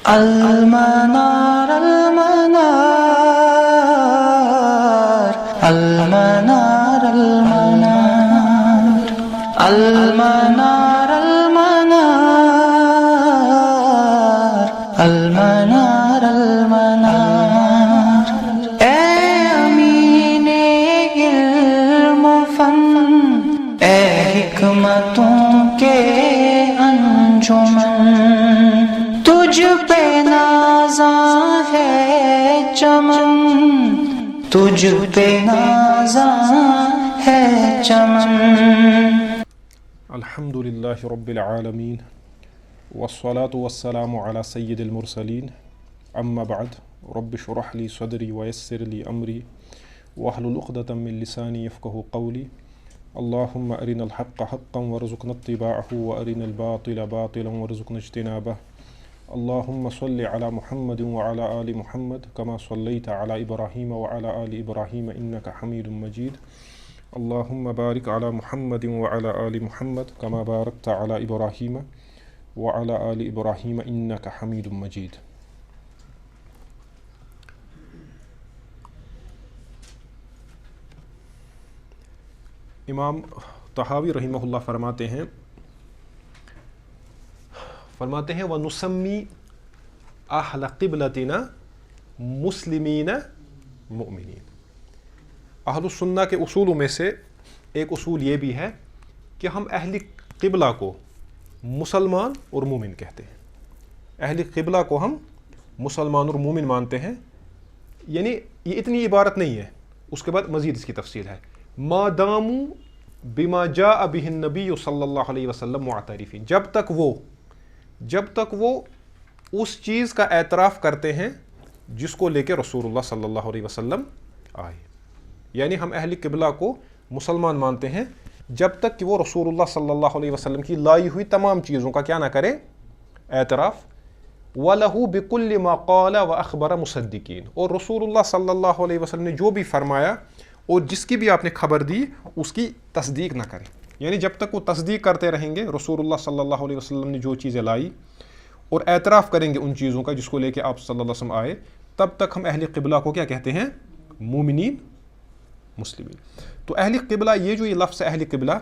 المنار المنار المنار المنار المنار المنار المنار اے امین علم و فن، اے حکمتوں کے انجمن، تجھ پہ نازاں ہے چمن، تجھ پہ نازاں ہے چمن۔ الحمد للہ رب العالمین والصلاة والسلام علی سید المرسلین، اما بعد رب اشرح لی صدری ویسر لی امری واحلل عقدۃ من لسانی یفقہوا قولی، اللہم ارنا الحق حقا وارزقنا اتباعہ وارنا الباطل باطلا وارزقنا اجتنابہ، اللہم صل علی محمد وعلی آل محمد کما صلیت علی ابراہیم وعلی آل ابراہیم انک حمید مجید، اللہم بارک علی محمد وعلی آل محمد کما بارکت علی ابراہیم وعلی آل ابراہیم انک حمید مجید۔ امام طحاوی رحمہ اللہ فرماتے ہیں وَنُسَمِّي أَهْلَ قِبْلَتِنَا مُسْلِمِينَ مُؤْمِنِينَ۔ اہل السنہ کے اصولوں میں سے ایک اصول یہ بھی ہے کہ ہم اہل قبلہ کو مسلمان اور مومن کہتے ہیں۔ اہل قبلہ کو ہم مسلمان اور مومن مانتے ہیں، یعنی یہ اتنی عبارت نہیں ہے، اس کے بعد مزید اس کی تفصیل ہے۔ ما داموا بما جاء به النبی صلی اللہ علیہ وسلم معترفین، جب تک وہ اس چیز کا اعتراف کرتے ہیں جس کو لے کے رسول اللہ صلی اللہ علیہ وسلم آئے، یعنی ہم اہل قبلہ کو مسلمان مانتے ہیں جب تک کہ وہ رسول اللہ صلی اللہ علیہ وسلم کی لائی ہوئی تمام چیزوں کا کیا نہ کرے، اعتراف۔ وَلَهُ بِكُلِّ مَا قَالَ وَأَخْبَرَ مُصَدِّقِينَ، اور رسول اللہ صلی اللہ علیہ وسلم نے جو بھی فرمایا اور جس کی بھی آپ نے خبر دی اس کی تصدیق نہ کریں، یعنی جب تک وہ تصدیق کرتے رہیں گے رسول اللہ صلی اللہ علیہ وسلم نے جو چیزیں لائی اور اعتراف کریں گے ان چیزوں کا جس کو لے کے آپ صلی اللہ علیہ وسلم آئے، تب تک ہم اہل قبلہ کو کیا کہتے ہیں؟ مومنین مسلمین۔ تو اہل قبلہ، یہ جو یہ لفظ ہے اہل قبلہ،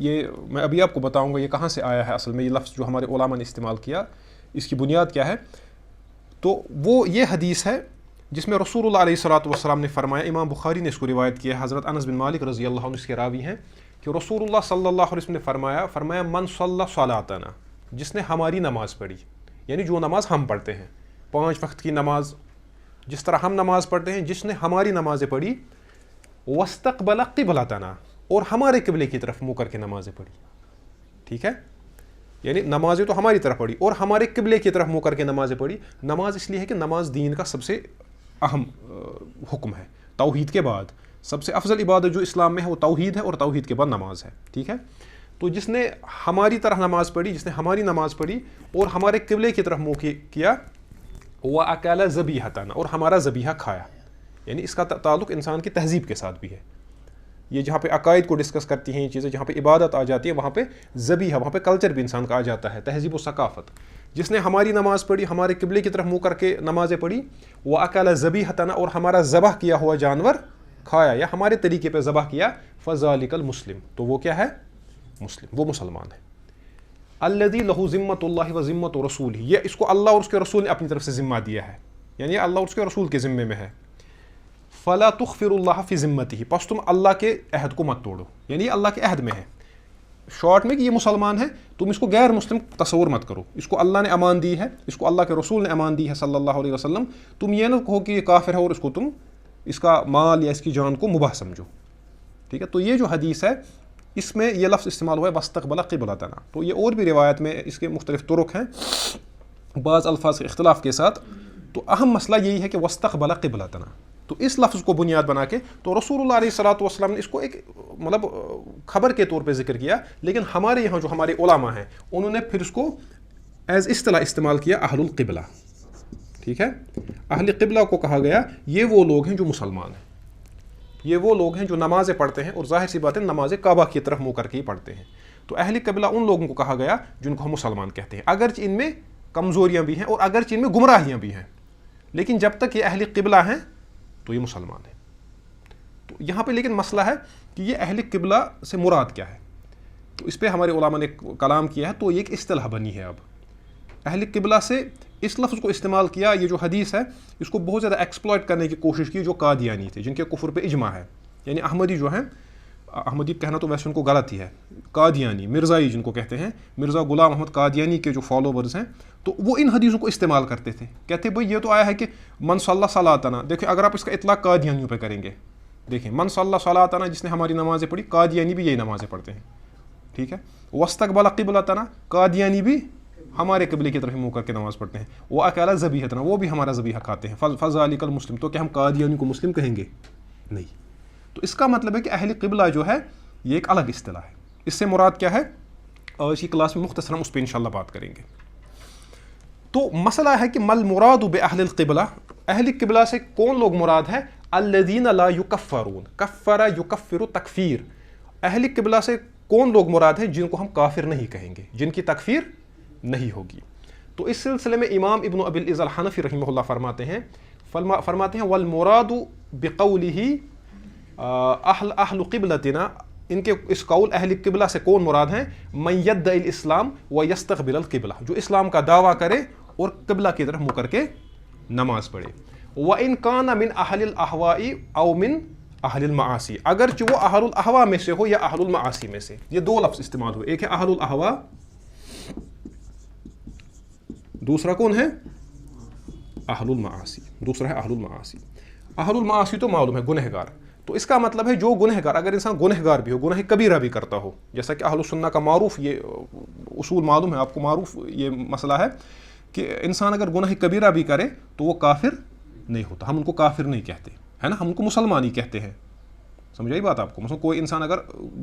یہ میں ابھی آپ کو بتاؤں گا یہ کہاں سے آیا ہے اصل میں، یہ لفظ جو ہمارے علماء نے استعمال کیا اس کی بنیاد کیا ہے۔ تو وہ یہ حدیث ہے جس میں رسول اللہ علیہ والسلام نے فرمایا، امام بخاری نے اس کو روایت کیا ہے، حضرت انس بن مالک رضی اللہ عنہ اس کے راوی ہیں، کہ رسول اللہ صلی اللہ علیہ وسلم نے فرمایا من صلی صلاتنا، جس نے ہماری نماز پڑھی، یعنی جو نماز ہم پڑھتے ہیں 5 وقت کی نماز، جس طرح ہم نماز پڑھتے ہیں، جس نے ہماری نمازیں پڑھی، واستقبل قبلتنا، اور ہمارے قبلے کی طرف منہ کر کے نمازیں پڑھی، ٹھیک ہے، یعنی نمازیں تو ہماری طرف پڑھی اور ہمارے قبلے کی طرف منہ کر کے نمازیں پڑھی۔ نماز اس لیے ہے کہ نماز دین کا سب سے اہم حکم ہے، توحید کے بعد سب سے افضل عبادت جو اسلام میں ہے وہ توحید ہے، اور توحید کے بعد نماز ہے، ٹھیک ہے۔ تو جس نے ہماری طرح نماز پڑھی، جس نے ہماری نماز پڑھی اور ہمارے قبلے کی طرف منہ کیا، وَأَكَلَ ذَبِيحَتَنَا، اور ہمارا ذبیحہ کھایا، یعنی اس کا تعلق انسان کی تہذیب کے ساتھ بھی ہے۔ یہ جہاں پہ عقائد کو ڈسکس کرتی ہیں یہ چیزیں، جہاں پہ عبادت آ جاتی ہے وہاں پہ ذبیحہ، وہاں پہ کلچر بھی انسان کا آ جاتا ہے، تہذیب و ثقافت۔ جس نے ہماری نماز پڑھی، ہمارے قبلے کی طرف منہ کر کے نمازیں پڑھی، وَأَكَلَ ذَبِيحَتَنَا، اور ہمارا ذبح کیا ہوا جانور کھایا یا ہمارے طریقے پہ ذبح کیا، فَذَلِكَ الْمُسْلِمُ، تو وہ کیا ہے؟ مسلم، وہ مسلمان ہے۔ الَّذِي لَهُ ذِمَّةُ اللَّهِ وَذِمَّةُ رَسُولِهِ، یہ اس کو اللہ اور اس کے رسول نے اپنی طرف سے ذمہ دیا ہے، یعنی اللہ اور اس کے رسول کے ذمے میں ہے۔ فَلَا تُخْفِرُ اللَّهَ فِي ذِمَّتِهِ، پس تم اللہ کے عہد کو مت توڑو، یعنی یہ اللہ کے عہد میں ہے، شارٹ میں کہ یہ مسلمان ہے، تم اس کو غیر مسلم تصور مت کرو، اس کو اللہ نے امان دی ہے، اس کو اللہ کے رسول نے امان دی ہے صلی اللہ علیہ وسلم، تم یہ نہ کہو کہ یہ کافر ہے اور اس کو تم اس کا مال یا اس کی جان کو مباح سمجھو، ٹھیک ہے۔ تو یہ جو حدیث ہے اس میں یہ لفظ استعمال ہوا ہے واستقبل قبلتنا، تو یہ اور بھی روایت میں اس کے مختلف طرق ہیں بعض الفاظ کے اختلاف کے ساتھ، تو اہم مسئلہ یہی ہے کہ واستقبل قبلتنا، تو اس لفظ کو بنیاد بنا کے تو رسول اللہ علیہ والسلام نے اس کو ایک مطلب خبر کے طور پہ ذکر کیا، لیکن ہمارے یہاں جو ہمارے علماء ہیں انہوں نے پھر اس کو ایز اصطلاح استعمال کیا اہل القبلہ، ٹھیک ہے۔ اہل قبلہ کو کہا گیا یہ وہ لوگ ہیں جو مسلمان ہیں، یہ وہ لوگ ہیں جو نمازیں پڑھتے ہیں، اور ظاہر سی بات ہے نمازیں کعبہ کی طرف منہ کر کے ہی پڑھتے ہیں، تو اہل قبلہ ان لوگوں کو کہا گیا جن کو ہم مسلمان کہتے ہیں، اگرچہ ان میں کمزوریاں بھی ہیں اور اگرچہ ان میں گمراہیاں بھی ہیں، لیکن جب تک یہ اہل قبلہ ہیں تو یہ مسلمان ہیں۔ تو یہاں پہ لیکن مسئلہ ہے کہ یہ اہل قبلہ سے مراد کیا ہے، تو اس پہ ہمارے علماء نے کلام کیا ہے، تو یہ ایک اصطلاح بنی ہے۔ اب اہل قبلہ سے اس لفظ کو استعمال کیا، یہ جو حدیث ہے اس کو بہت زیادہ ایکسپلائٹ کرنے کی کوشش کی جو قادیانی تھے، جن کے کفر پہ اجماع ہے، یعنی احمدی جو ہیں، احمدی کہنا تو ویسے ان کو غلط ہی ہے، قادیانی، مرزائی جن کو کہتے ہیں، مرزا غلام احمد قادیانی کے جو فالوورز ہیں، تو وہ ان حدیثوں کو استعمال کرتے تھے، کہتے بھائی یہ تو آیا ہے کہ من صلی صلاتنا، دیکھیں اگر آپ اس کا اطلاق قادیانیوں پہ کریں گے، دیکھیں من صلی صلاتنا جس نے ہماری نمازیں پڑھی، قادیانی بھی یہی نمازیں پڑھتے ہیں، ٹھیک ہے، واستقبل قبلتنا، قادیانی بھی ہمارے قبلے کی طرف منہ کر کے نماز پڑھتے ہیں، وہ اکیلا ذبیحتنا، وہ بھی ہمارا ذبیحہ کھاتے ہیں، فذالک المسلم، تو کیا ہم قادیانی کو مسلم کہیں گے؟ نہیں۔ تو اس کا مطلب ہے کہ اہل قبلہ جو ہے یہ ایک الگ اصطلاح ہے، اس سے مراد کیا ہے آج کی کلاس میں مختصراً اس پہ انشاءاللہ بات کریں گے۔ تو مسئلہ ہے کہ مل مراد باہل القبلہ، اہل قبلہ سے کون لوگ مراد ہے؟ الذین لا یکفرون، کفر یکفر تکفیر، اہل قبلہ سے کون لوگ مراد ہیں جن کو ہم کافر نہیں کہیں گے، جن کی تکفیر نہیں ہوگی۔ تو اس سلسلے میں امام ابن ابی العز الحنفی رحمہ اللہ فرماتے ہیں والمراد بقولہ اہل قبلتنا، ان کے اس قول اہل قبلہ سے کون مراد ہیں؟ من یدعی الاسلام ویستقبل القبلہ، جو اسلام کا دعویٰ کرے اور قبلہ کی طرف منہ کر کے نماز پڑھے۔ وَإِن كَانَ مِنْ أَهْلِ الْأَهْوَاءِ أَوْ مِنْ أَهْلِ الْمَعَاصِي، اگرچہ وہ اہل الاہوا میں سے ہو یا اہل المعاصی میں سے، یہ دو لفظ استعمال ہوئے، ایک ہے اہل الاہوا، دوسرا کون ہے؟ اہل المعاصی، دوسرا ہے اہل المعاصی۔ اہل المعاصی تو معلوم ہے گنہگار، تو اس کا مطلب ہے جو گنہگار، اگر انسان گنہگار بھی ہو، گناہ کبیرہ بھی کرتا ہو، جیسا کہ اہل السنہ کا معروف یہ اصول معلوم ہے آپ کو، معروف یہ مسئلہ ہے کہ انسان اگر گناہ کبیرہ بھی کرے تو وہ کافر نہیں ہوتا، ہم ان کو کافر نہیں کہتے، ہے نا، ہم ان کو مسلمان ہی کہتے ہیں، سمجھ آئی بات آپ کو؟ مثلا کوئی انسان اگر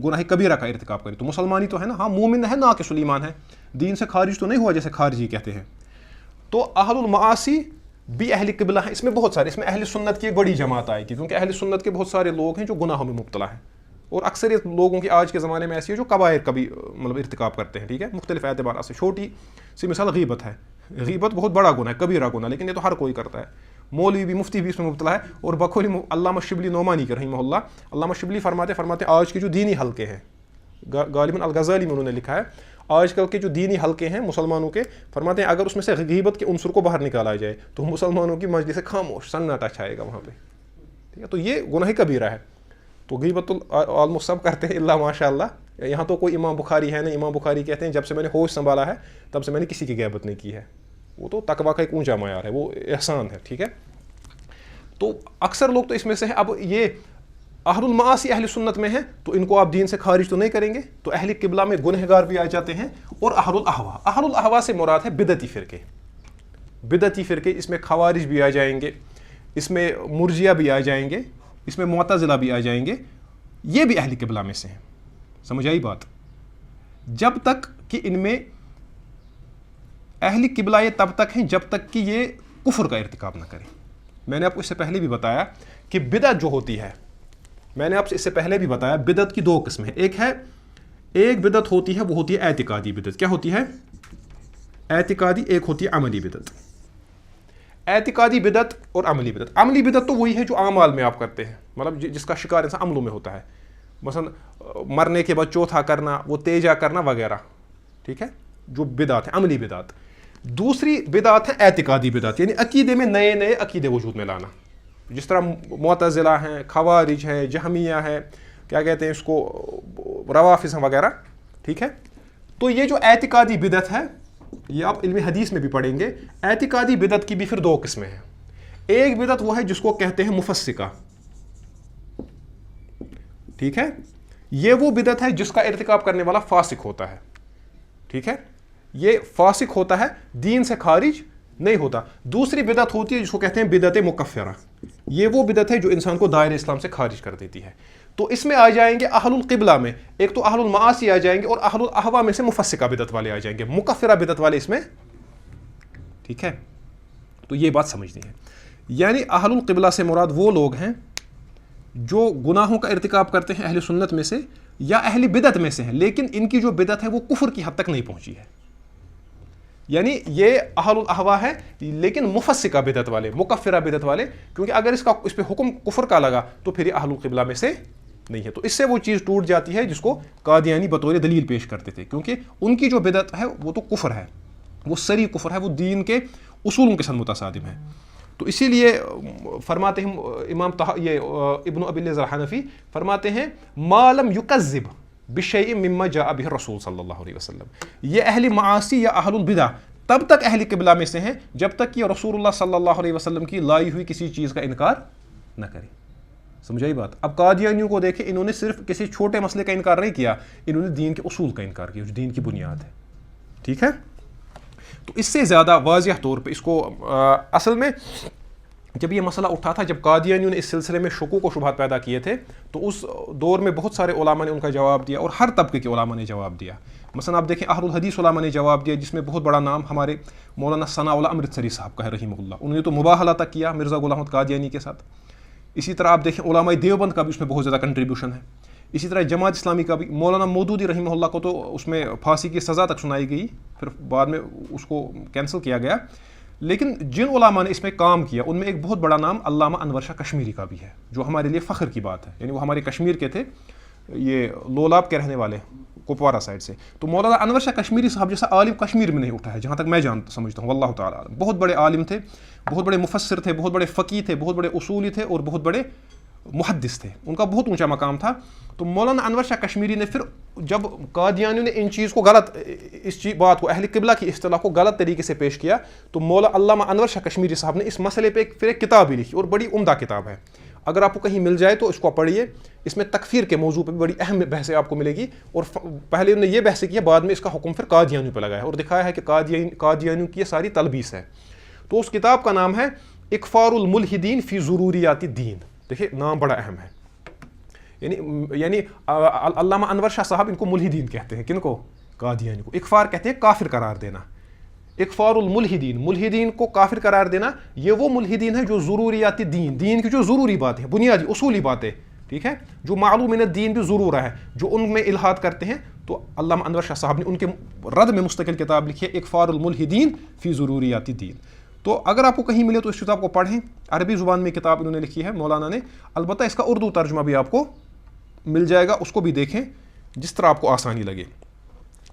گناہ کبیرہ کا ارتکاب کرے تو مسلمان ہی تو ہے نا، ہاں مومن ہے، ناقص الایمان ہے، دین سے خارج تو نہیں ہوا جیسے خارجی کہتے ہیں۔ تو اہل المعاصی بھی اہل قبلہ ہیں، اس میں بہت سارے، اس میں اہل سنت کی ایک بڑی جماعت آئے گی، کیونکہ اہل سنت کے بہت سارے لوگ ہیں جو گناہوں میں مبتلا ہیں، اور اکثریت لوگوں کی آج کے زمانے میں ایسی ہے جو کبائر کا بھی مطلب ارتکاب کرتے ہیں، ٹھیک ہے، مختلف اعتبارات سے۔ چھوٹی سی مثال غیبت ہے، غیبت بہت بڑا گناہ ہے، کبیرہ گناہ، لیکن یہ تو ہر کوئی کرتا ہے، مولوی بھی، مفتی بھی اس میں مبتلا ہے، اور بقول علامہ شبلی نعمانی کے رحمہ اللہ، علامہ شبلی فرماتے آج کے جو دینی حلقے ہیں، غالباً الغزالی میں انہوں نے لکھا ہے، آج کل کے جو دینی حلقے ہیں مسلمانوں کے، فرماتے ہیں اگر اس میں سے غیبت کے عنصر کو باہر نکالا جائے تو مسلمانوں کی مجلس خاموش سناٹا چھائے گا وہاں پہ، ٹھیک ہے، تو یہ گناہ کبیرہ ہے۔ تو غیبت تو آلموسٹ سب کرتے ہیں اللہ ماشاء اللہ، یہاں تو کوئی امام بخاری ہے نہیں، امام بخاری کہتے ہیں جب سے میں نے ہوش سنبھالا ہے تب سے میں نے کسی کی غیبت نہیں کی ہے، وہ تو تقویٰ کا ایک اونچا معیار ہے، وہ احسان ہے، ٹھیک ہے۔ تو اکثر لوگ تو اس میں سے ہیں، اب یہ اہل المعاصی اہل سنت میں ہیں تو ان کو آپ دین سے خارج تو نہیں کریں گے، تو اہل قبلہ میں گنہگار بھی آ جاتے ہیں، اور اہل الاہوا، اہل الاہوا سے مراد ہے بدعتی فرقے، بدعتی فرقے، اس میں خوارج بھی آ جائیں گے، اس میں مرجیہ بھی آ جائیں گے، اس میں معتزلہ بھی آ جائیں گے، یہ بھی اہل قبلہ میں سے ہیں، سمجھ آئی بات؟ جب تک کہ ان میں اہل قبلہ یہ تب تک ہیں جب تک کہ یہ کفر کا ارتکاب نہ کریں۔ میں نے آپ کو اس سے پہلے بھی بتایا کہ بدعت جو ہوتی ہے، میں نے آپ سے اس سے پہلے بھی بتایا بدعت کی دو قسمیں ہیں، ایک بدعت ہوتی ہے وہ ہوتی ہے اعتقادی بدعت، کیا ہوتی ہے؟ اعتقادی، ایک ہوتی ہے عملی بدعت۔ اعتقادی بدعت اور عملی بدعت، عملی بدعت تو وہی ہے جو اعمال میں آپ کرتے ہیں، مطلب جس کا شکار انسان عملوں میں ہوتا ہے، مثلا مرنے کے بعد چوتھا کرنا، وہ تیجا کرنا وغیرہ، ٹھیک ہے، جو بدعت ہے عملی بدعت۔ دوسری بدعت ہے اعتقادی بدعت، یعنی عقیدے میں نئے نئے عقیدے وجود میں لانا، جس طرح معتزلہ ہیں، خوارج ہے، جہمیہ ہے، کیا کہتے ہیں اس کو، روافظ ہیں وغیرہ، ٹھیک ہے۔ تو یہ جو اعتقادی بدعت ہے یہ آپ علم حدیث میں بھی پڑھیں گے، اعتقادی بدعت کی بھی پھر دو قسمیں ہیں، ایک بدعت وہ ہے جس کو کہتے ہیں مفسقہ، ٹھیک ہے، یہ وہ بدعت ہے جس کا ارتکاب کرنے والا فاسق ہوتا ہے، ٹھیک ہے، یہ فاسق ہوتا ہے، دین سے خارج نہیں ہوتا۔ دوسری بدعت ہوتی ہے جس کو کہتے ہیں بدعت مکفرہ، یہ وہ بدعت ہے جو انسان کو دائرہ اسلام سے خارج کر دیتی ہے۔ تو اس میں آ جائیں گے اہل القبلہ میں، ایک تو اہل المعاصی آ جائیں گے، اور اہل الاہوا میں سے مفسقہ بدعت والے آ جائیں گے، مکفرہ بدعت والے اس میں، ٹھیک ہے۔ تو یہ بات سمجھنی ہے، یعنی اہل القبلہ سے مراد وہ لوگ ہیں جو گناہوں کا ارتکاب کرتے ہیں اہل سنت میں سے یا اہل بدعت میں سے ہیں، لیکن ان کی جو بدعت ہے وہ کفر کی حد تک نہیں پہنچی ہے، یعنی یہ اہل الاہوا ہے لیکن مفسقہ بدعت والے, مکفرہ بدعت والے, کیونکہ اگر اس پہ حکم کفر کا لگا تو پھر یہ اہل القبلہ میں سے نہیں ہے. تو اس سے وہ چیز ٹوٹ جاتی ہے جس کو قادیانی بطور دلیل پیش کرتے تھے, کیونکہ ان کی جو بدعت ہے وہ تو کفر ہے, وہ سری کفر ہے, وہ دین کے اصولوں کے ساتھ متصادم ہے. تو اسی لیے فرماتے ہیں امام ابن ابی العز الحنفی فرماتے ہیں ما لم یکذب بشیء مما جاء به الرسول صلی اللہ علیہ وسلم, یہ اہل معاصی یا اہل البدع تب تک اہل قبلہ میں سے ہیں جب تک کہ رسول اللہ صلی اللہ علیہ وسلم کی لائی ہوئی کسی چیز کا انکار نہ کرے. سمجھائی بات؟ اب قادیانیوں کو دیکھیں, انہوں نے صرف کسی چھوٹے مسئلے کا انکار نہیں کیا, انہوں نے دین کے اصول کا انکار کیا جو دین کی بنیاد ہے. ٹھیک ہے, تو اس سے زیادہ واضح طور پہ اس کو اصل میں جب یہ مسئلہ اٹھا تھا, جب قادیانیوں نے اس سلسلے میں شکوک و شبہات پیدا کیے تھے, تو اس دور میں بہت سارے علماء نے ان کا جواب دیا اور ہر طبقے کے علماء نے جواب دیا. مثلا آپ دیکھیں اہل الحدیث علماء نے جواب دیا, جس میں بہت بڑا نام ہمارے مولانا ثناء اللہ امرتسری صاحب کا ہے رحمہ اللہ. انہوں نے تو مباہلہ تک کیا مرزا غلام احمد قادیانی کے ساتھ. اسی طرح آپ دیکھیں علماء دیوبند کا بھی اس میں بہت زیادہ کنٹریبیوشن ہے. اسی طرح جماعت اسلامی کا بھی مولانا مودودی رحمہ اللہ کو تو اس میں پھانسی کی سزا تک سنائی گئی, پھر بعد میں اس کو کینسل کیا گیا. لیکن جن علماء نے اس میں کام کیا ان میں ایک بہت بڑا نام علامہ انور شاہ کشمیری کا بھی ہے, جو ہمارے لیے فخر کی بات ہے. یعنی وہ ہمارے کشمیر کے تھے, یہ لولاب کے رہنے والے, کپوارہ سائڈ سے. تو مولانا انور شاہ کشمیری صاحب جیسا عالم کشمیر میں نہیں اٹھا ہے جہاں تک میں سمجھتا ہوں, واللہ تعالیٰ عالم. بہت بڑے عالم تھے, بہت بڑے مفسر تھے, بہت بڑے فقی تھے, بہت بڑے اصولی تھے اور بہت بڑے محدث تھے. ان کا بہت اونچا مقام تھا. تو مولانا انور شاہ کشمیری نے پھر جب قادیانیوں نے ان چیز کو غلط, اس بات کو اہل قبلہ کی اصطلاح کو غلط طریقے سے پیش کیا, تو مولانا علامہ انور شاہ کشمیری صاحب نے اس مسئلے پہ پھر ایک کتاب بھی لکھی, اور بڑی عمدہ کتاب ہے. اگر آپ کو کہیں مل جائے تو اس کو پڑھیے. اس میں تکفیر کے موضوع پہ بڑی اہم بحثیں آپ کو ملے گی, اور پہلے انہوں نے یہ بحث کیا, بعد میں اس کا حکم پھر قادیانیوں پہ لگایا اور دکھایا ہے کہ قادیانیوں کی یہ ساری تلبیس ہے. تو اس کتاب کا نام ہے اکفار الملحدین فی ضروریات الدین. دیکھیں نام بڑا اہم ہے. یعنی علامہ انور شاہ صاحب ان کو ملحدین کہتے ہیں. کن کو؟ قادیانی کو. اکفار کہتے ہیں کافر قرار دینا. اکفار الملحدین, ملحدین کو کافر قرار دینا. یہ وہ ملحدین ہیں جو ضروریات دین, دین کی جو ضروری بات ہے, بنیادی اصولی باتیں, ٹھیک ہے, جو معلوم من الدین بھی ضرور ہے, جو ان میں الحاد کرتے ہیں. تو علامہ انور شاہ صاحب نے ان کے رد میں مستقل کتاب لکھی ہے اکفار الملحدین فی ضروریات الدین. تو اگر آپ کو کہیں ملے تو اس کتاب کو پڑھیں. عربی زبان میں کتاب انہوں نے لکھی ہے مولانا نے, البتہ اس کا اردو ترجمہ بھی آپ کو مل جائے گا, اس کو بھی دیکھیں جس طرح آپ کو آسانی لگے.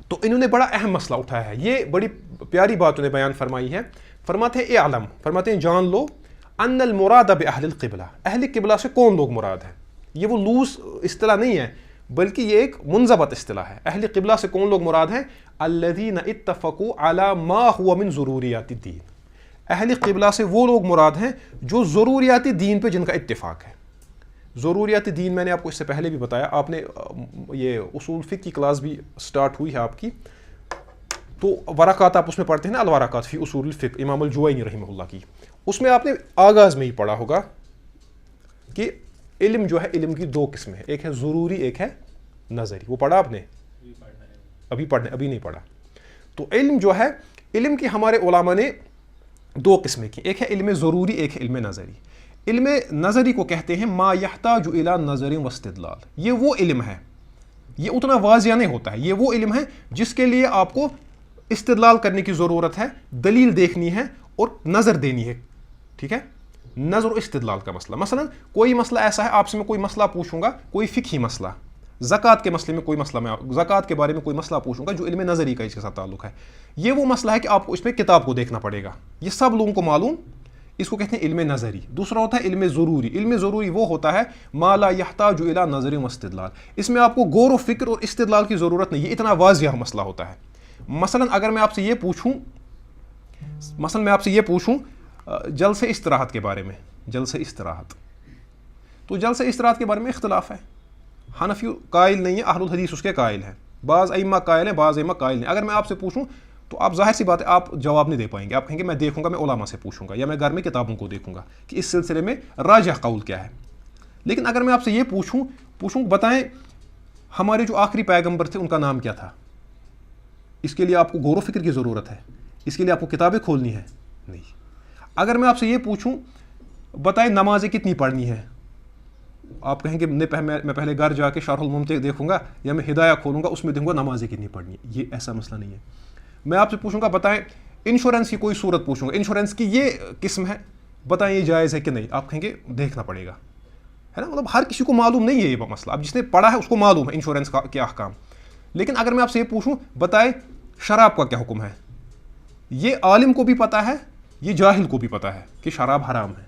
تو انہوں نے بڑا اہم مسئلہ اٹھایا ہے, یہ بڑی پیاری بات انہیں بیان فرمائی ہے. فرماتے ہیں اعلم, فرماتے ہیں جان لو, ان المراد باہل القبلہ, اہل قبلہ سے کون لوگ مراد ہیں. یہ وہ لوز اصطلاح نہیں ہے بلکہ یہ ایک منضبط اصطلاح ہے. اہل قبلہ سے کون لوگ مراد ہیں؟ الذین اتفقوا علی ما هو من ضروریات الدین. اہل قبلہ سے وہ لوگ مراد ہیں جو ضروریات دین پہ جن کا اتفاق ہے. ضروریات دین میں نے آپ کو اس سے پہلے بھی بتایا, آپ نے یہ اصول فقہ کی کلاس بھی سٹارٹ ہوئی ہے آپ کی, تو ورقات آپ اس میں پڑھتے ہیں نا, الورقات فی اصول الفقہ امام الجوینی رحمہ اللہ کی. اس میں آپ نے آغاز میں ہی پڑھا ہوگا کہ علم جو ہے, علم کی دو قسمیں ہیں, ایک ہے ضروری, ایک ہے نظری. وہ پڑھا آپ نے؟ ابھی نہیں پڑھا. تو علم جو ہے, علم کی ہمارے علماء نے دو قسمیں کی, ایک ہے علم ضروری, ایک ہے علم نظری. علم نظری کو کہتے ہیں ما یحتاج الی نظر و استدلال. یہ وہ علم ہے, یہ اتنا واضح نہیں ہوتا ہے, یہ وہ علم ہے جس کے لیے آپ کو استدلال کرنے کی ضرورت ہے, دلیل دیکھنی ہے اور نظر دینی ہے. ٹھیک ہے, نظر و استدلال کا مسئلہ. مثلا کوئی مسئلہ ایسا ہے, آپ سے میں کوئی مسئلہ پوچھوں گا, کوئی فقہی مسئلہ, زکوٰۃ کے مسئلے میں کوئی مسئلہ, میں زکوٰۃ کے بارے میں کوئی مسئلہ پوچھوں گا جو علم نظری کا اس کے ساتھ تعلق ہے. یہ وہ مسئلہ ہے کہ آپ کو اس میں کتاب کو دیکھنا پڑے گا. یہ سب لوگوں کو معلوم, اس کو کہتے ہیں علم نظری. دوسرا ہوتا ہے علم ضروری. علم ضروری وہ ہوتا ہے ما لا یحتاج الی نظر و استدلال. اس میں آپ کو غور و فکر اور استدلال کی ضرورت نہیں, یہ اتنا واضح مسئلہ ہوتا ہے. مثلا اگر میں آپ سے یہ پوچھوں جلسہ استراحت کے بارے میں, جلسہ استراحت, تو جلسہ استراحت کے بارے میں اختلاف ہے. حنفی قائل نہیں ہے, اہل الحدیث اس کے قائل ہیں, بعض ائمہ قائل ہیں, بعض ائمہ قائل نہیں. اگر میں آپ سے پوچھوں تو آپ ظاہر سی بات ہے آپ جواب نہیں دے پائیں گے. آپ کہیں گے میں دیکھوں گا, میں علماء سے پوچھوں گا, یا میں گھر میں کتابوں کو دیکھوں گا کہ اس سلسلے میں راجح قول کیا ہے. لیکن اگر میں آپ سے یہ پوچھوں بتائیں ہمارے جو آخری پیغمبر تھے ان کا نام کیا تھا, اس کے لیے آپ کو غور و فکر کی ضرورت ہے, اس کے لیے آپ کو کتابیں کھولنی ہے؟ نہیں. اگر میں آپ سے یہ پوچھوں بتائیں نمازیں کتنی پڑھنی ہے, آپ کہیں گے میں پہلے گھر جا کے شرح الممتع دیکھوں گا, یا میں ہدایہ کھولوں گا, اس میں دیکھوں گا نمازیں کتنی پڑھنی ہے. یہ ایسا مسئلہ نہیں ہے. میں آپ سے پوچھوں گا بتائیں انشورنس کی کوئی صورت پوچھوں گا, انشورنس کی یہ قسم ہے, بتائیں یہ جائز ہے کہ نہیں, آپ کہیں گے دیکھنا پڑے گا, ہے نا. مطلب ہر کسی کو معلوم نہیں ہے یہ مسئلہ. اب جس نے پڑھا ہے اس کو معلوم ہے انشورنس کا کیا احکام. لیکن اگر میں آپ سے یہ پوچھوں بتائیں شراب کا کیا حکم ہے, یہ عالم کو بھی پتہ ہے, یہ جاہل کو بھی پتہ ہے کہ شراب حرام ہے.